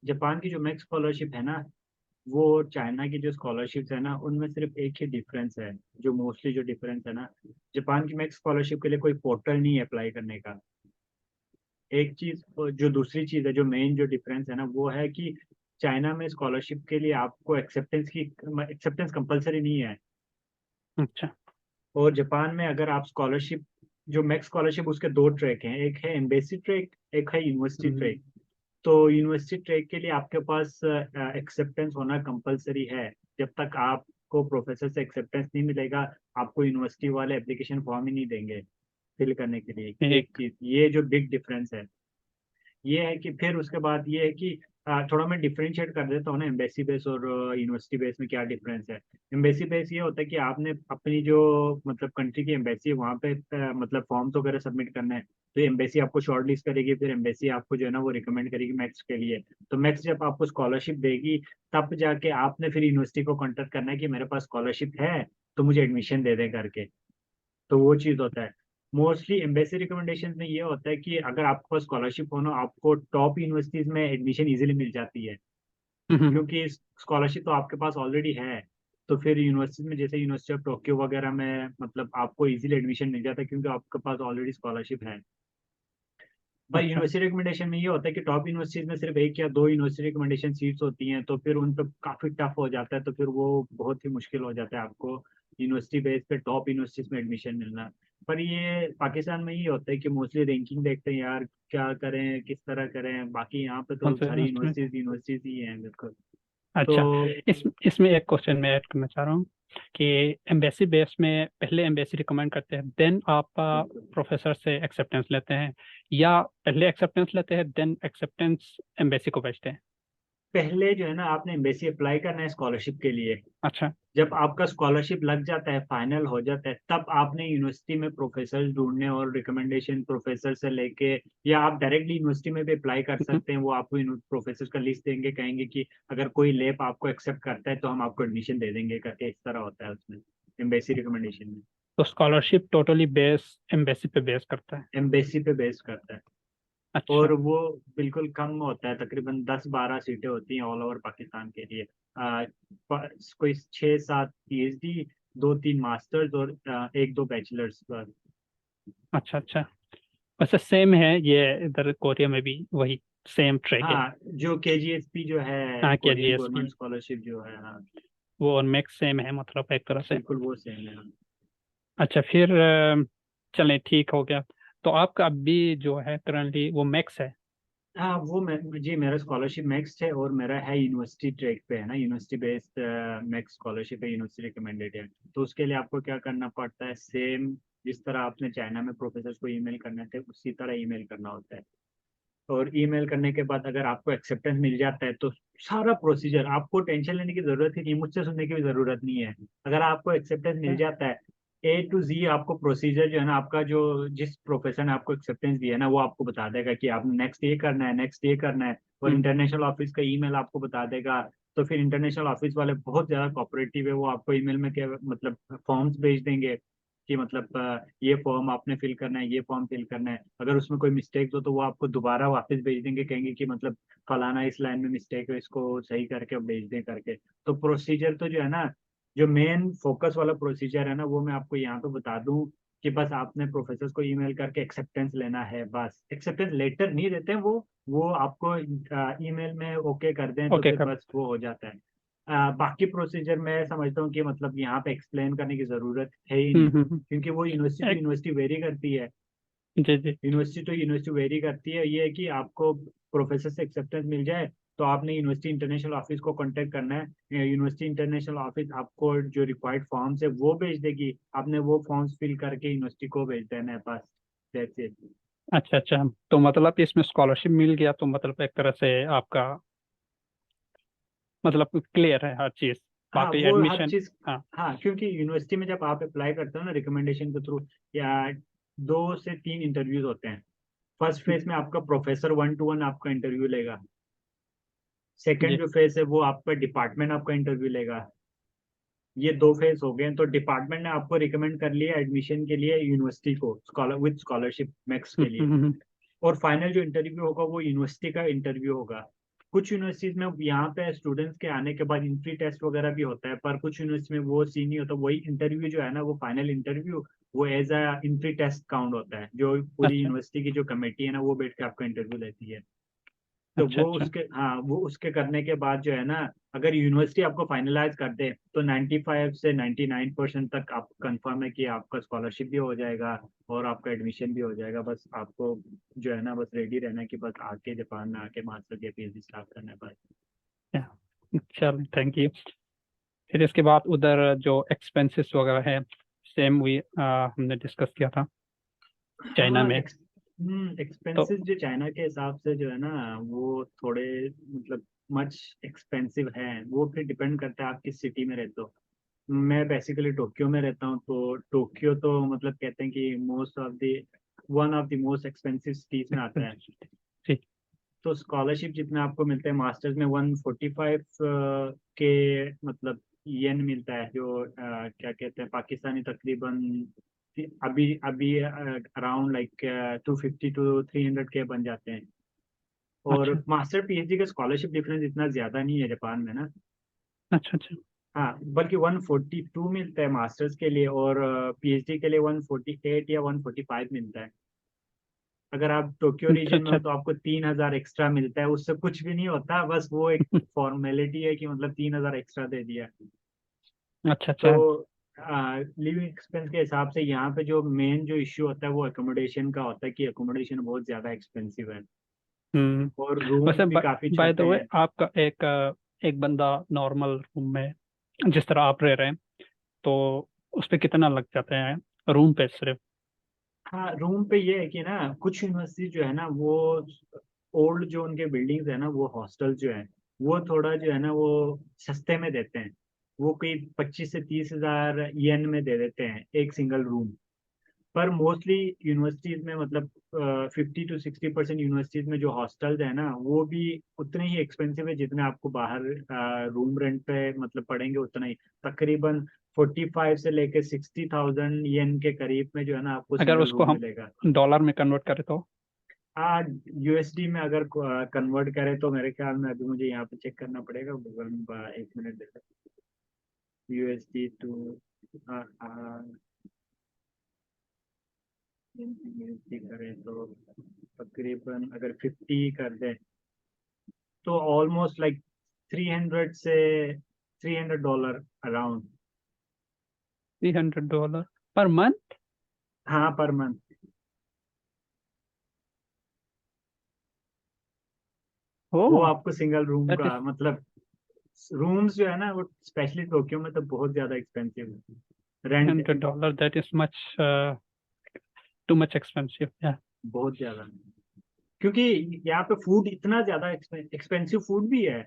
जापान की जो मैक्स स्कॉलरशिप है ना, वो चाइना की जो स्कॉलरशिप्स है ना उनमें सिर्फ एक ही डिफरेंस है। जो मोस्टली जो डिफरेंस है ना, जापान की मैक्स स्कॉलरशिप के लिए कोई पोर्टल नहीं है अप्लाई करने का। एक चीज, और जो दूसरी चीज है, जो मेन जो डिफरेंस है ना, वो है कि चाइना में स्कॉलरशिप के लिए आपको एक्सेप्टेंस कंपलसरी नहीं है। अच्छा। और जापान में अगर आप स्कॉलरशिप, जो मैक्स स्कॉलरशिप, उसके 2 ट्रैक हैं, एक है एम्बेसी ट्रैक, एक है यूनिवर्सिटी हम्म। ट्रैक। तो यूनिवर्सिटी ट्रैक के लिए आपके पास एक्सेप्टेंस होना कंपलसरी है। जब तक आपको प्रोफेसर से एक्सेप्टेंस नहीं मिलेगा, आपको यूनिवर्सिटी वाले एप्लीकेशन फॉर्म ही नहीं देंगे फिल करने के लिए। एक ठीक। चीज ये जो बिग डिफरेंस है ये है कि फिर उसके बाद ये है कि थोड़ा मैं डिफरेंशिएट कर देता हूँ ना एम्बेसी बेस और यूनिवर्सिटी बेस में क्या डिफरेंस है। एम्बेसी बेस ये होता है कि आपने अपनी जो मतलब कंट्री की एम्बेसी है वहाँ पे मतलब फॉर्म्स वगैरह सबमिट करना है। तो एम्बेसी आपको शॉर्ट लिस्ट करेगी, फिर एम्बेसी आपको जो है ना वो रिकमेंड करेगी मैक्स के लिए। तो मैक्स जब आपको स्कॉलरशिप देगी तब जाके आपने फिर यूनिवर्सिटी को कॉन्टेक्ट करना है कि मेरे पास स्कॉलरशिप है तो मुझे एडमिशन दे दें करके। तो वो चीज होता है। मोस्टली एम्बेसी रिकमेंडेशन में ये होता है कि अगर आपके पास स्कॉलरशिप हो ना आपको टॉप यूनिवर्सिटीज में एडमिशन इजीली मिल जाती है, हम्म। क्योंकि स्कॉलरशिप तो आपके पास ऑलरेडी है। तो फिर यूनिवर्सिटी में जैसे यूनिवर्सिटी ऑफ टोक्यो वगैरह में मतलब आपको इजीली एडमिशन मिल जाता है क्योंकि आपके पास ऑलरेडी स्कॉलरशिप है। पर अच्छा। यूनिवर्सिटी रिकमेंडेशन में ये होता है कि टॉप यूनिवर्सिटीज में सिर्फ एक या दो यूनिवर्सिटी रिकमेंडेशन सीट्स होती हैं, तो फिर उन पर काफी टफ हो जाता है। तो फिर वो बहुत ही मुश्किल हो जाता है आपको यूनिवर्सिटी बेस पे टॉप यूनिवर्सिटीज में एडमिशन मिलना। पर ये पाकिस्तान में ये होता है कि मोस्टली रैंकिंग देखते हैं यार, क्या करें किस तरह करें, बाकी यहाँ पे कौन तो से सारी यूनिवर्सिटी में? यूनिवर्सिटीज यूनिवर्सिटीज ही हैं बिल्कुल। तो अच्छा। इसमें एक क्वेश्चन मैं ऐड करना चाह रहा हूँ कि एम्बेसी बेस में पहले एम्बेसी रिकमेंड करते हैं, देन आप बिल्कुल प्रोफेसर से एक्सेप्टेंस लेते हैं, या पहले एक्सेप्टेंस लेते हैं देन एक्सेप्टेंस एम्बेसी को भेजते हैं? पहले जो है ना आपने एम्बेसी अप्लाई करना है स्कॉलरशिप के लिए। अच्छा। जब आपका स्कॉलरशिप लग जाता है फाइनल हो जाता है तब आपने यूनिवर्सिटी में प्रोफेसर ढूंढने और रिकमेंडेशन प्रोफेसर से लेके, या आप डायरेक्टली यूनिवर्सिटी में भी अप्लाई कर हम्म। सकते हैं। वो आपको प्रोफेसर का लिस्ट देंगे, कहेंगे कि अगर कोई लैब आपको एक्सेप्ट करता है तो हम आपको एडमिशन दे देंगे करके। इस तरह होता है उसमें एम्बेसी रिकमेंडेशन में। तो स्कॉलरशिप टोटली बेस एम्बेसी पे बेस करता है? एम्बेसी पे बेस करता है। अच्छा। और वो बिल्कुल कम होता है, तकरीबन 10-12 सीटें होती हैं ऑल ओवर पाकिस्तान के लिए। कोई 6-7 पीएचडी, 2-3 मास्टर्स और 1-2 बैचलर्स बस। अच्छा। अच्छा। वैसे सेम है ये, इधर कोरिया में भी वही सेम ट्रैक है। हाँ जो केजीएसपी जो है हाँ, K G Korean S government P. Scholarship जो है, हाँ वो और मैक्स सेम है मतलब एक तरह से। बिल्कुल वो सेम है हाँ। अच्छा, फिर चलें ठीक हो गया। तो आपका अभी जो है करंटली वो मैक्स है? हाँ वो मैं जी मेरा स्कॉलरशिप मैक्स है और मेरा है यूनिवर्सिटी ट्रैक पे है ना, यूनिवर्सिटी बेस्ड मैक्स स्कॉलरशिप है, यूनिवर्सिटी रिकमेंडेड है। तो उसके लिए आपको क्या करना पड़ता है, सेम जिस तरह आपने चाइना में प्रोफेसर को ईमेल करने थे उसी तरह ईमेल करना होता है। और ईमेल करने के बाद अगर आपको एक्सेप्टेंस मिल जाता है तो सारा प्रोसीजर आपको टेंशन लेने की जरूरत ही नहीं, मुझसे सुनने की भी जरूरत नहीं है। अगर आपको एक्सेप्टेंस मिल जाता है A to Z आपको प्रोसीजर जो है ना आपका जो जिस प्रोफेसर ने आपको एक्सेप्टेंस दिया है ना वो आपको बता देगा कि आपने नेक्स्ट ये करना है, नेक्स्ट ये करना है। और हम्म। इंटरनेशनल ऑफिस का ईमेल आपको बता देगा। तो फिर इंटरनेशनल ऑफिस वाले बहुत ज्यादा कोऑपरेटिव है, वो आपको ईमेल में क्या मतलब फॉर्म्स भेज देंगे कि मतलब ये फॉर्म आपने फिल करना है, ये फॉर्म फिल करना है। अगर उसमें कोई मिस्टेक हो तो वो आपको दोबारा वापस भेज देंगे, कहेंगे कि मतलब फलाना इस लाइन में मिस्टेक है, इसको सही करके भेज दें करके। तो प्रोसीजर तो जो है ना, जो मेन फोकस वाला प्रोसीजर है ना वो मैं आपको यहाँ पे बता दूं कि बस आपने प्रोफेसर को ईमेल करके एक्सेप्टेंस लेना है। बस एक्सेप्टेंस लेटर नहीं देते हैं वो आपको ईमेल में ओके कर दें तो ओके फिर कर। बस वो हो जाता है। बाकी प्रोसीजर मैं समझता हूँ कि मतलब यहाँ पे एक्सप्लेन करने की जरूरत है ही नहीं, क्योंकि वो यूनिवर्सिटी टू एक। यूनिवर्सिटी वेरी करती है। जी जी। यूनिवर्सिटी टू यूनिवर्सिटी वेरी करती है। ये है कि आपको प्रोफेसर से एक्सेप्टेंस मिल जाए तो आपने यूनिवर्सिटी इंटरनेशनल ऑफिस को कांटेक्ट करना है। यूनिवर्सिटी इंटरनेशनल ऑफिस आपको जो रिक्वायर्ड फॉर्म्स है वो भेज देगी, आपने वो फॉर्म्स फिल करके यूनिवर्सिटी को भेज देना है बस। That's it. अच्छा अच्छा। तो मतलब इसमें स्कॉलरशिप मिल गया तो मतलब एक तरह से आपका मतलब क्लियर है हर चीज, हाँ बाकी वो हर एडमिशन। चीज। हाँ। हाँ क्योंकि यूनिवर्सिटी में जब आप अप्लाई करते हो ना रिकमेंडेशन के थ्रू, या 2 से 3 इंटरव्यूज होते हैं। फर्स्ट फेज में आपका प्रोफेसर 1-to-1 आपका इंटरव्यू लेगा। सेकेंड जी। जो फेज है वो आपका डिपार्टमेंट आपका इंटरव्यू लेगा। ये 2 फेज हो गए हैं। तो डिपार्टमेंट ने आपको रिकमेंड कर लिया एडमिशन के लिए यूनिवर्सिटी को स्कॉलर विद स्कॉलरशिप मैक्स के लिए। और फाइनल जो इंटरव्यू होगा वो यूनिवर्सिटी का इंटरव्यू होगा। कुछ यूनिवर्सिटीज में यहाँ पे स्टूडेंट्स के आने के बाद इंट्री टेस्ट वगैरह भी होता है, पर कुछ यूनिवर्सिटी में वो सीन नहीं होता। वही इंटरव्यू जो है ना वो फाइनल इंटरव्यू वो as a entry test count होता है, जो पूरी अच्छा यूनिवर्सिटी की जो कमेटी है ना वो बैठ के आपका इंटरव्यू लेती है। तो अच्छा। वो अच्छा। उसके हाँ वो उसके करने के बाद जो है ना, अगर यूनिवर्सिटी आपको फाइनलाइज कर दे तो 95 से 99% तक आप कंफर्म है कि आपका स्कॉलरशिप भी हो जाएगा और आपका एडमिशन भी हो जाएगा। बस आपको जो है ना बस रेडी रहना है कि बस आके जापान में आके मास्टर या पीएचडी स्टार्ट करना है बस। चलो थैंक यू। फिर इसके बाद उधर जो एक्सपेंसेस वगैरह है, सेम वही हमने डिस्कस किया था चाइना हाँ में। तो एक्सपेंसेस जो चाइना के हिसाब से जो है ना वो थोड़े मतलब मच एक्सपेंसिव है। वो फिर डिपेंड करता है आप किस सिटी में रहते हो। मैं बेसिकली टोक्यो में रहता हूँ, तो टोक्यो तो मतलब कहते हैं कि most of the one of the most expensive cities में आता है। ठीक। तो स्कॉलरशिप जितना आपको मिलता है मास्टर्स में 145 के मतलब येन मिलता है, जो क्या कहते हैं पाकिस्तानी तकरीबन अभी अभी अराउंड लाइक 250 to 300 के बन जाते हैं। और अच्छा मास्टर पीएचडी का स्कॉलरशिप डिफरेंस इतना ज्यादा नहीं है जापान में ना। अच्छा अच्छा। हाँ बल्कि 142 मिलता है मास्टर्स के लिए, और पीएचडी के लिए 148 या 145 मिलता है। अगर आप टोक्यो अच्छा रीजन में हो अच्छा। तो आपको 3,000 एक्स्ट्रा मिलता है। उससे कुछ भी नहीं होता, बस वो एक फॉर्मेलिटी है कि मतलब 3,000 एक्स्ट्रा दे दिया। अच्छा तो अच्छा। लिविंग एक्सपेंस के हिसाब से यहाँ पे जो मेन जो इश्यू होता है वो अकोमोडेशन का होता है कि अकोमोडेशन बहुत ज्यादा एक्सपेंसिव है हम्म। और रूम्स वैसे भी काफी बाय द छोटे वे, हैं। आपका एक बंदा नॉर्मल रूम में जिस तरह आप रह रहे हैं, तो उस पे कितना लग जाते हैं रूम पे सिर्फ? हाँ रूम पे ये है कि ना कुछ यूनिवर्सिटी जो है ना वो ओल्ड जो उनके बिल्डिंग्स है ना वो हॉस्टल जो है वो थोड़ा जो है ना वो सस्ते में देते हैं। वो कोई 25 से 30 हजार येन में दे देते हैं एक सिंगल रूम। पर मोस्टली यूनिवर्सिटीज में मतलब 50 to 60% यूनिवर्सिटीज में जो हॉस्टल्स है ना वो भी उतने ही एक्सपेंसिव है जितने आपको बाहर रूम रेंट पे मतलब पड़ेंगे उतना ही। तकरीबन 45 से लेके 60,000 येन के करीब में जो है ना आपको अगर सिंगल उसको रूम हम मिलेगा। डॉलर में कन्वर्ट करें तो? हाँ यूएसडी में अगर कन्वर्ट करें तो मेरे ख्याल में अभी मुझे यहाँ पे चेक करना पड़ेगा गूगल में, एक मिनट देगा। यूएसडी टू यूएसडी करें तो तकरीबन अगर 50 कर दें तो ऑलमोस्ट लाइक 300 से $300 अराउंड। $300 per month? हाँ पर मंथ। वो ओ, आपको सिंगल रूम दैट का इज मतलब रूम्स जो है ना वो स्पेशली टोक्यो में तो बहुत ज्यादा एक्सपेंसिव है rent. $300, that is much too much expensive या? बहुत ज्यादा क्योंकि यहाँ पे फूड इतना ज्यादा एक्सपेंसिव फूड भी है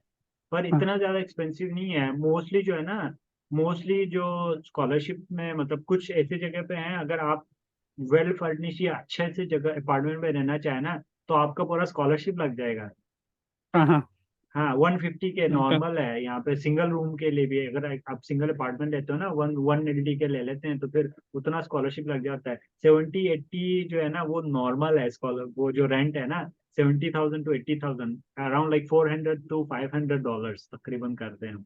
पर हाँ इतना ज्यादा एक्सपेंसिव नहीं है। मोस्टली जो है ना मोस्टली जो स्कॉलरशिप में मतलब कुछ ऐसी जगह पे हैं अगर आप वेल फर्निश या अच्छे से जगह अपार्टमेंट में रहना चाहे ना तो आपका पूरा स्कॉलरशिप लग जाएगा। हाँ हाँ। हाँ 150 के okay। नॉर्मल है यहाँ पे सिंगल रूम के लिए भी। अगर आप सिंगल अपार्टमेंट लेते हो ना 1 1 LD के ले लेते हैं तो फिर उतना स्कॉलरशिप लग जाता है। 70 80 जो है ना वो नॉर्मल है स्कॉलर वो जो रेंट है ना 70,000 to 80,000 अराउंड लाइक $400 to $500 तकरीबन करते हैं।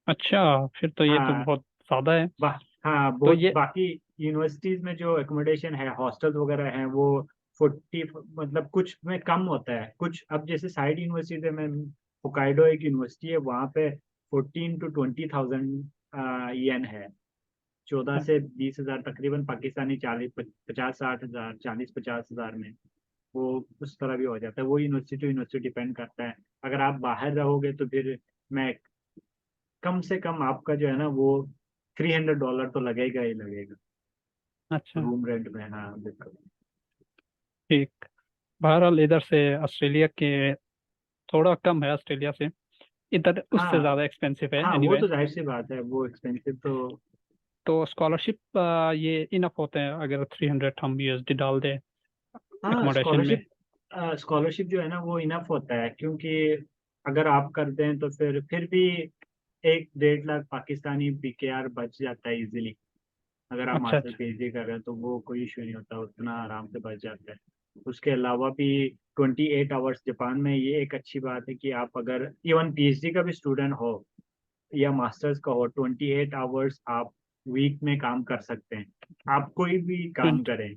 अच्छा, फिर तो ये तो हाँ बहुत ज्यादा है। बा, हाँ तो बहुत ये बाकी यूनिवर्सिटीज में जो एकोमोडेशन है हॉस्टल्स वगैरह हैं वो 40 मतलब कुछ में कम होता है कुछ। अब जैसे साइड यूनिवर्सिटी में होकाइडो एक यूनिवर्सिटी है वहाँ पे 14 to 20,000 येन है। 14 से 20 हजार तकरीबन पाकिस्तानी 50 60 हजार 40 50 हजार में वो उस तरह भी हो जाता है। वो यूनिवर्सिटी टू यूनिवर्सिटी डिपेंड करता है। अगर आप बाहर रहोगे तो फिर मैं कम से कम आपका जो है ना वो $300 तो लगेगा ही लगेगा अच्छा। रूम रेंट में। हाँ बिल्कुल। ठीक। बहरहाल इधर से ऑस्ट्रेलिया के थोड़ा कम है ऑस्ट्रेलिया से, इधर उससे हाँ ज़्यादा एक्सपेंसिव है हाँ वो एनीवे। तो जाहिर सी बात है वो एक्सपेंसिव तो। तो स्कॉलरशिप ये इनफ होते हैं अगर 300 हम यूएसडी डाल दें हाँ एकोमोडेशन में? स्कॉलरशिप जो है ना वो इनफ होता है क्योंकि अगर आप कर दें तो फिर भी 1 1.5 लाख पाकिस्तानी पीकेआर बच जाता है इजीली। अगर आप अच्छा मास्टर अच्छा। पीएचडी कर रहे हैं तो वो कोई इशू नहीं होता उतना आराम से बच जाता है। उसके अलावा भी 28 आवर्स जापान में ये एक अच्छी बात है कि आप अगर इवन पीएचडी का भी स्टूडेंट हो या मास्टर्स का हो 28 आवर्स आप वीक में काम कर सकते हैं। आप कोई भी काम 20 करें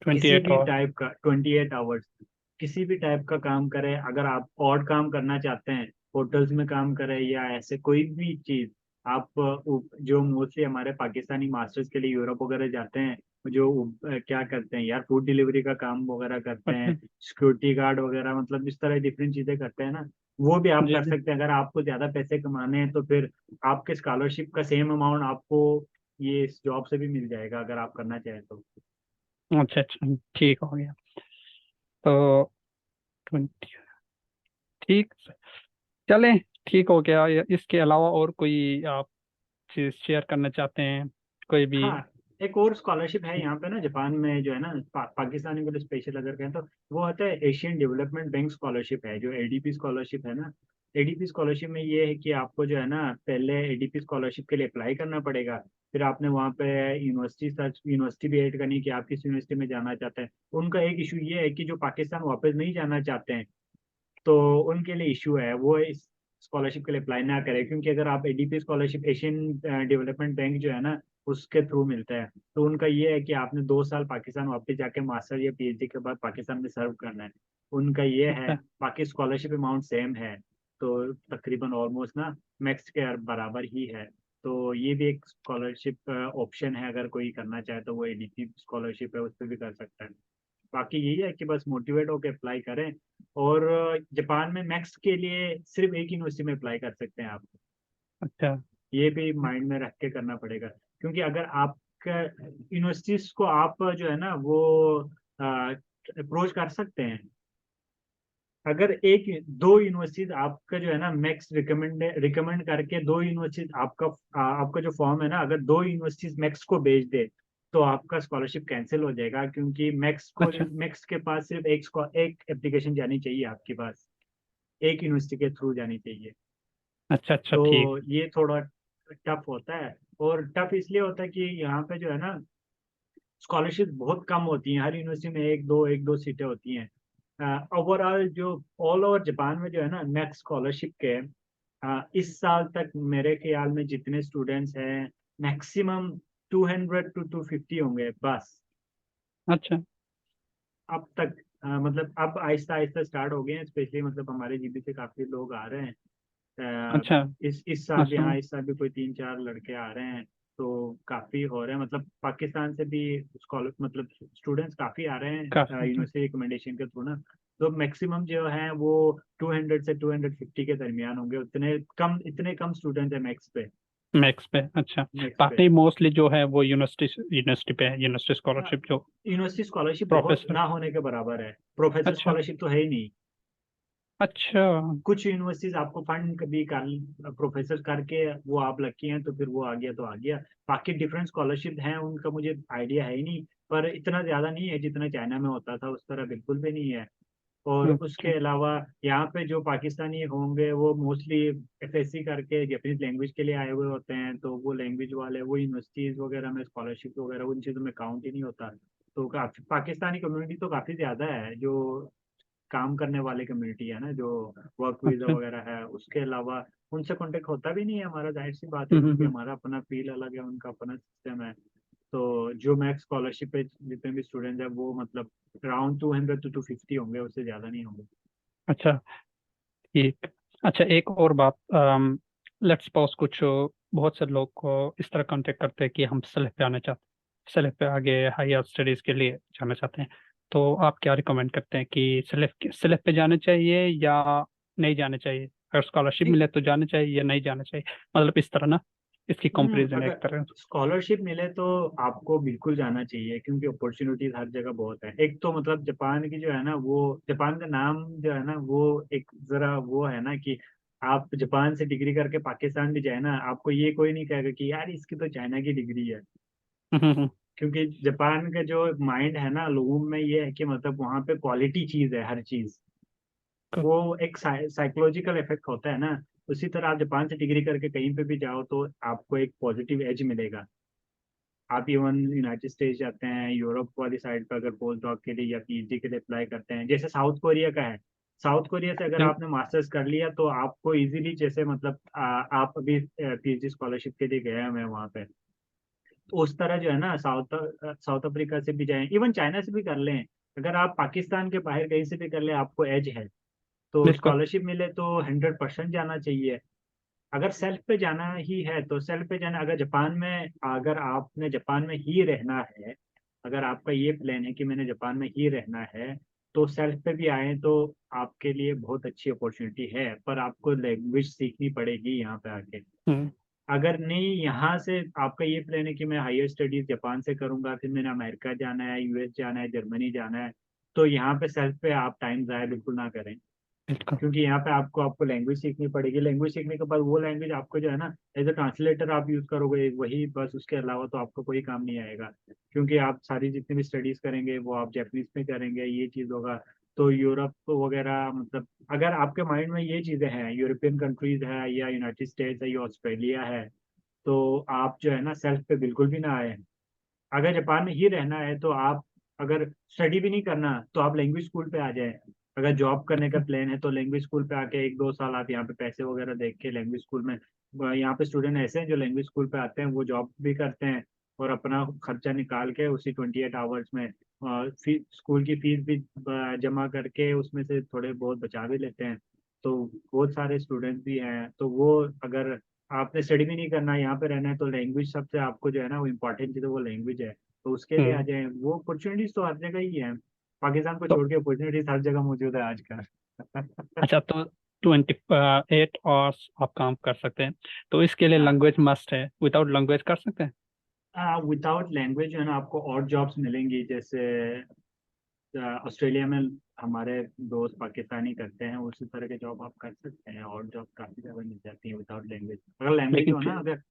28 किसी भी और टाइप का 28 आवर्स किसी भी टाइप का काम करें। अगर आप और काम करना चाहते हैं होटल्स में काम करें या ऐसे कोई भी चीज आप जो मोस्टली हमारे पाकिस्तानी मास्टर्स के लिए यूरोप वगैरह जाते हैं जो क्या करते हैं यार फूड डिलीवरी का काम वगैरह करते हैं अच्छा। सिक्योरिटी गार्ड वगैरह मतलब इस तरह डिफरेंट चीजें करते हैं ना वो भी आप जी कर जी। सकते हैं। अगर आपको ज्यादा पैसे कमाने हैं तो फिर आपके स्कॉलरशिप का सेम अमाउंट आपको ये इस जॉब से भी मिल जाएगा अगर आप करना चाहें तो। अच्छा अच्छा, ठीक हो गया। तो 20, ठीक, चलें, ठीक हो गया। इसके अलावा और कोई आप चीज शेयर करना चाहते हैं, कोई भी? हाँ, एक और स्कॉलरशिप है यहाँ पे ना जापान में जो है ना, पाकिस्तानी के लिए स्पेशल अगर कहें तो वो होता है एशियन डेवलपमेंट बैंक स्कॉलरशिप है, जो एडीपी स्कॉलरशिप है ना। एडीपी स्कॉलरशिप में ये है कि आपको जो है ना पहले एडीपी स्कॉलरशिप के लिए अप्लाई करना पड़ेगा। फिर आपने वहाँ पे यूनिवर्सिटी सर्च, यूनिवर्सिटी भी ऐड करनी कि आप किस यूनिवर्सिटी में जाना चाहते हैं। उनका एक इशू ये है कि जो पाकिस्तान वापस नहीं जाना चाहते हैं, तो उनके लिए इशू है, वो इस स्कॉलरशिप के लिए अप्लाई ना करें, क्योंकि अगर आप ADP scholarship Asian development bank जो है ना उसके थ्रू मिलता है, तो उनका ये है कि आपने 2 साल पाकिस्तान वापस जाके मास्टर या पीएचडी के बाद पाकिस्तान में सर्व करना है। उनका ये है। अच्छा बाकी स्कॉलरशिप अमाउंट सेम है, तो तकरीबन ऑलमोस्ट ना मैक्स के बराबर ही है। तो ये भी एक स्कॉलरशिप ऑप्शन है, अगर कोई करना चाहे तो वो एडीपी स्कॉलरशिप है, उस पर भी कर सकता है। बाकी यही है कि बस मोटिवेट होकर अप्लाई करें। और जापान में मैक्स के लिए सिर्फ एक यूनिवर्सिटी में अप्लाई कर सकते हैं आप। अच्छा ये भी माइंड में रख के करना पड़ेगा, क्योंकि अगर आपका यूनिवर्सिटीज को आप जो है ना वो अप्रोच कर सकते हैं। अगर एक दो यूनिवर्सिटीज आपका जो है ना मैक्स रिकमेंड करके, दो यूनिवर्सिटीज आपका जो फॉर्म है ना, अगर दो यूनिवर्सिटीज मैक्स को भेज दे तो आपका स्कॉलरशिप कैंसिल हो जाएगा, क्योंकि अच्छा मैक्स के पास सिर्फ एक एप्लीकेशन जानी चाहिए आपके पास, एक यूनिवर्सिटी के थ्रू जानी चाहिए। अच्छा अच्छा, तो ठीक। ये थोड़ा टफ होता है। और टफ इसलिए होता है कि यहाँ पे जो है ना स्कॉलरशिप बहुत कम होती है, हर यूनिवर्सिटी में एक दो सीटें होती हैं। ओवरऑल जो ऑल ओवर जापान में जो है ना मैक्स स्कॉलरशिप के इस साल तक मेरे ख्याल में जितने स्टूडेंट्स हैं मैक्सिमम 200 to 250 होंगे बस। अच्छा अब तक मतलब अब आहिस्ता आहिस्ता स्टार्ट हो गए हैं, स्पेशली मतलब हमारे जीबी से काफी लोग आ रहे हैं। अच्छा इस साल भी, अच्छा। हाँ इस साल भी कोई 3 4 लड़के आ रहे हैं। तो काफी हो रहे हैं, मतलब पाकिस्तान से भी स्कॉलर मतलब स्टूडेंट्स काफी आ रहे हैं काफी यूनिवर्सिटी रिकमेंडेशन के थ्रू ना। तो मैक्सिमम जो है वो 200 से 250 के दरमियान होंगे, इतने कम स्टूडेंट है मैक्स पे। मैक्स पे, अच्छा। मैक्स पे बाकी मोस्टली जो है वो यूनिवर्सिटी यूनिवर्सिटी पे है, यूनिवर्सिटी स्कॉलरशिप जो यूनिवर्सिटी स्कॉलरशिप बहुत प्रोफेसर। ना होने के बराबर है, प्रोफेसर अच्छा स्कॉलरशिप तो है ही नहीं। अच्छा कुछ यूनिवर्सिटीज आपको फंड कभी कर प्रोफेसर करके वो आप लकी हैं तो फिर वो आ गया तो आ गया। बाकी डिफरेंट स्कॉलरशिप हैं, उनका मुझे आइडिया है ही नहीं, पर इतना ज्यादा नहीं है जितना चाइना में होता था, उस तरह बिल्कुल भी नहीं है। और उसके अच्छा अलावा यहाँ पे जो पाकिस्तानी होंगे वो मोस्टली एफएससी करके जापानीज लैंग्वेज के लिए आए हुए होते हैं, तो वो लैंग्वेज वाले वो यूनिवर्सिटीज वगैरह में स्कॉलरशिप वगैरह उन चीज़ों में काउंट ही नहीं होता। तो काफी पाकिस्तानी कम्युनिटी तो काफी ज्यादा है, जो काम करने वाली कम्युनिटी है ना, जो वर्क वीजा अच्छा। वगैरह है। उसके अलावा उनसे कांटेक्ट होता भी नहीं है हमारा, जाहिर सी बात है, क्योंकि हम्म। हमारा अपना फील अलग है, उनका अपना सिस्टम है। तो जो मैक्स स्कॉलरशिप पे जितने भी स्टूडेंट है वो मतलब अराउंड 200 to 250 होंगे, उससे ज्यादा नहीं होंगे। अच्छा ठीक। अच्छा, एक और बात, लेट्स सपोज कुछ बहुत से लोग को इस तरह कांटेक्ट करते हैं कि हम सेल्फ पे आना चाहते हैं, सेल्फ पे आगे हायर स्टडीज के लिए जाना चाहते हैं। तो आप क्या रिकमेंड करते हैं कि सेल्फ पे जाना चाहिए या नहीं जाना चाहिए? अगर स्कॉलरशिप मिले तो जाना चाहिए या नहीं जाना चाहिए? मतलब इस तरह ना, इसकी कंपैरिजन एक अगर तरह। स्कॉलरशिप मिले तो आपको बिल्कुल जाना चाहिए, क्योंकि अपॉर्चुनिटीज हर जगह बहुत है। एक तो मतलब जापान की जो है ना वो, जापान का नाम जो है ना वो एक जरा वो है ना कि आप जापान से डिग्री करके पाकिस्तान भी जाए ना, आपको ये कोई नहीं कहेगा कि यार इसकी तो चाइना की डिग्री है। हम्म। क्योंकि जापान का जो माइंड है ना लोगों में ये है कि मतलब वहाँ पे क्वालिटी चीज है हर चीज। वो एक साइकोलॉजिकल इफेक्ट होता है ना। उसी तरह आप जापान से डिग्री करके कहीं पे भी जाओ तो आपको एक पॉजिटिव एज मिलेगा। आप इवन यूनाइटेड स्टेट्स जाते हैं, यूरोप वाली साइड पर अगर पोस्ट डॉक के लिए या पीएचडी के लिए अप्लाई करते हैं, जैसे साउथ कोरिया का है। साउथ कोरिया से अगर आपने मास्टर्स कर लिया तो आपको इजीली, जैसे मतलब आप अभी पीएचडी स्कॉलरशिप के लिए गए हैं वहाँ पे, तो उस तरह जो है ना साउथ अफ्रीका से भी जाएं, इवन चाइना से भी कर लें। अगर आप पाकिस्तान के बाहर कहीं से भी कर लें आपको एज है। तो बिल्कुल। स्कॉलरशिप मिले तो 100% जाना चाहिए। अगर सेल्फ पे जाना ही है तो सेल्फ पे जाना, अगर आपने जापान में ही रहना है, अगर आपका ये प्लान है कि मैंने जापान में ही रहना है, तो सेल्फ पे भी आए तो आपके लिए बहुत अच्छी अपॉर्चुनिटी है, पर आपको लैंग्वेज सीखनी पड़ेगी यहाँ पे आके। हम्म अगर नहीं यहाँ से आपका ये प्लान है कि मैं हायर स्टडीज जापान से करूंगा, फिर मैंने अमेरिका जाना है, यूएस जाना है, जर्मनी जाना है, तो यहाँ पे सेल्फ पे आप टाइम ज़ाया बिल्कुल ना करें। बिल्कुल। क्योंकि यहाँ पे आपको आपको लैंग्वेज सीखनी पड़ेगी। लैंग्वेज सीखने के बाद वो लैंग्वेज आपको जो है ना एज अ ट्रांसलेटर आप यूज करोगे वही बस, उसके अलावा तो आपको कोई काम नहीं आएगा। क्योंकि आप सारी जितनी भी स्टडीज करेंगे वो आप जापानीज में करेंगे, ये चीज़ होगा। तो यूरोप वगैरह मतलब अगर आपके माइंड में ये चीज़ें हैं, यूरोपियन कंट्रीज है या यूनाइटेड स्टेट्स है या ऑस्ट्रेलिया है, तो आप जो है ना सेल्फ पे बिल्कुल भी ना आए। अगर जापान में ही रहना है तो आप, अगर स्टडी भी नहीं करना तो आप लैंग्वेज स्कूल पे आ जाए। अगर जॉब करने का प्लान है तो लैंग्वेज स्कूल पे आके 1-2 साल आप यहाँ पे पैसे वगैरह देख के लैंग्वेज स्कूल में, यहाँ पे स्टूडेंट ऐसे हैं जो लैंग्वेज स्कूल पे आते हैं, वो जॉब भी करते हैं और अपना खर्चा निकाल के उसी 28 आवर्स में स्कूल की फीस भी जमा करके उसमें से थोड़े बहुत बचा भी लेते हैं। तो बहुत सारे स्टूडेंट्स भी हैं। तो वो, अगर आपने स्टडी भी नहीं करना है, यहाँ पे रहना है, तो लैंग्वेज सबसे आपको जो है ना वो इम्पोर्टेंट चीज़ है, वो लैंग्वेज है। तो उसके लिए आ हम्म। जाए, वो अपॉर्चुनिटीज तो हर जगह ही है। पाकिस्तान को तो छोड़ के अपॉर्चुनिटीज हर जगह मौजूद है आजकल। अच्छा, तो 28 आवर्स आप काम कर सकते हैं, तो इसके लिए हाँ, लैंग्वेज मस्ट है, विदाउट लैंग्वेज कर सकते हैं? विदाउट लैंग्वेज जो है ना आपको और जॉब्स मिलेंगी। जैसे ऑस्ट्रेलिया में हमारे दोस्त पाकिस्तानी करते हैं, उसी तरह के जॉब आप कर सकते हैं, और जॉब काफी ज्यादा मिल जाती है विदाउट लैंग्वेज। अगर लैंग्वेज लेकिन हो ना, फिर। अगर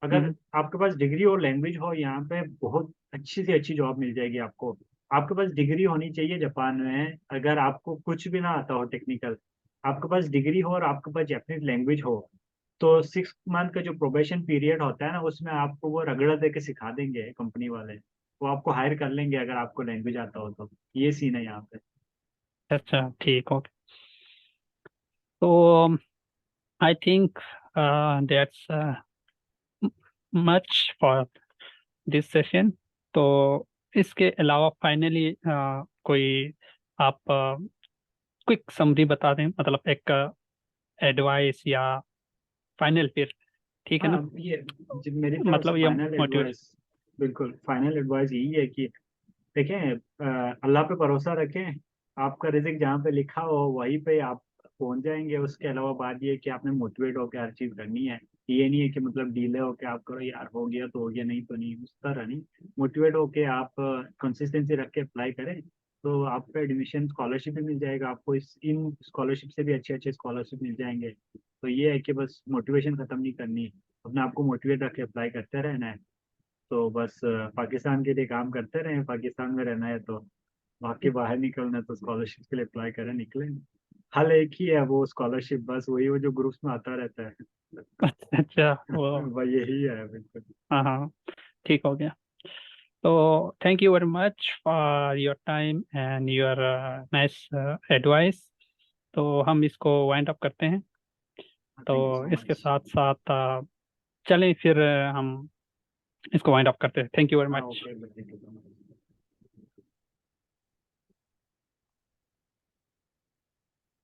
अगर हम्म। आपके पास डिग्री और लैंग्वेज हो, यहाँ पे बहुत अच्छी से अच्छी जॉब मिल जाएगी आपको। आपके पास डिग्री होनी चाहिए जापान में, अगर आपको कुछ भी ना आता हो टेक्निकल, आपके पास डिग्री हो और आपके पास जापानीज लैंग्वेज हो, तो 6 मंथ का जो प्रोबेशन पीरियड होता है ना, उसमें आपको वो रगड़ा दे के सिखा देंगे कंपनी वाले। वो आपको हायर कर लेंगे अगर आपको लैंग्वेज आता हो तो। ये सीन है यहाँ पे। अच्छा, ठीक, ओके। तो I think that's much for this session. तो इसके अलावा फाइनली कोई आप क्विक समरी बता दें, मतलब एक एडवाइस या फाइनल, फिर ठीक है ना? हाँ, ये मेरी तरफ से मतलब ये फाइनल मोटिवेशन। एडवाइस, बिल्कुल फाइनल एडवाइस यही है कि देखें, अल्लाह पे भरोसा रखें। आपका रिजिक जहाँ पे लिखा हो वहीं पे आप पहुंच जाएंगे। उसके अलावा बात ये है कि आपने मोटिवेट होकर हर चीज़ करनी है। ये नहीं है कि मतलब डीले होके आप करो, यार हो गया तो हो गया, नहीं तो नहीं, उस तरह नहीं। मोटिवेट होके आप कंसिस्टेंसी रख के अप्लाई करें, तो आपको एडमिशन स्कॉलरशिप भी मिल जाएगा। आपको इस इन स्कॉलरशिप से भी अच्छे अच्छे स्कॉलरशिप मिल जाएंगे। तो ये है कि बस मोटिवेशन खत्म नहीं करनी, अपने आप को मोटिवेट रख के अप्लाई करते रहना है। तो बस पाकिस्तान के लिए काम करते रहे, पाकिस्तान में रहना है तो। बाकी बाहर निकलना है तो स्कॉलरशिप के लिए अप्लाई करें, निकले। हल एक ही है, वो स्कॉलरशिप, बस वही वो जो ग्रुप्स में आता रहता है। अच्छा, वो। वही यही है बिल्कुल। हाँ हाँ, ठीक हो गया। तो thank you very much for your time and your nice advice. तो हम इसको वाइंड अप करते हैं। थैंक यू तो सो इसके मच। साथ साथ चलें फिर हम इसको वाइंड अप करते हैं। थैंक यू वेरी हाँ, much. Okay, thank you so much.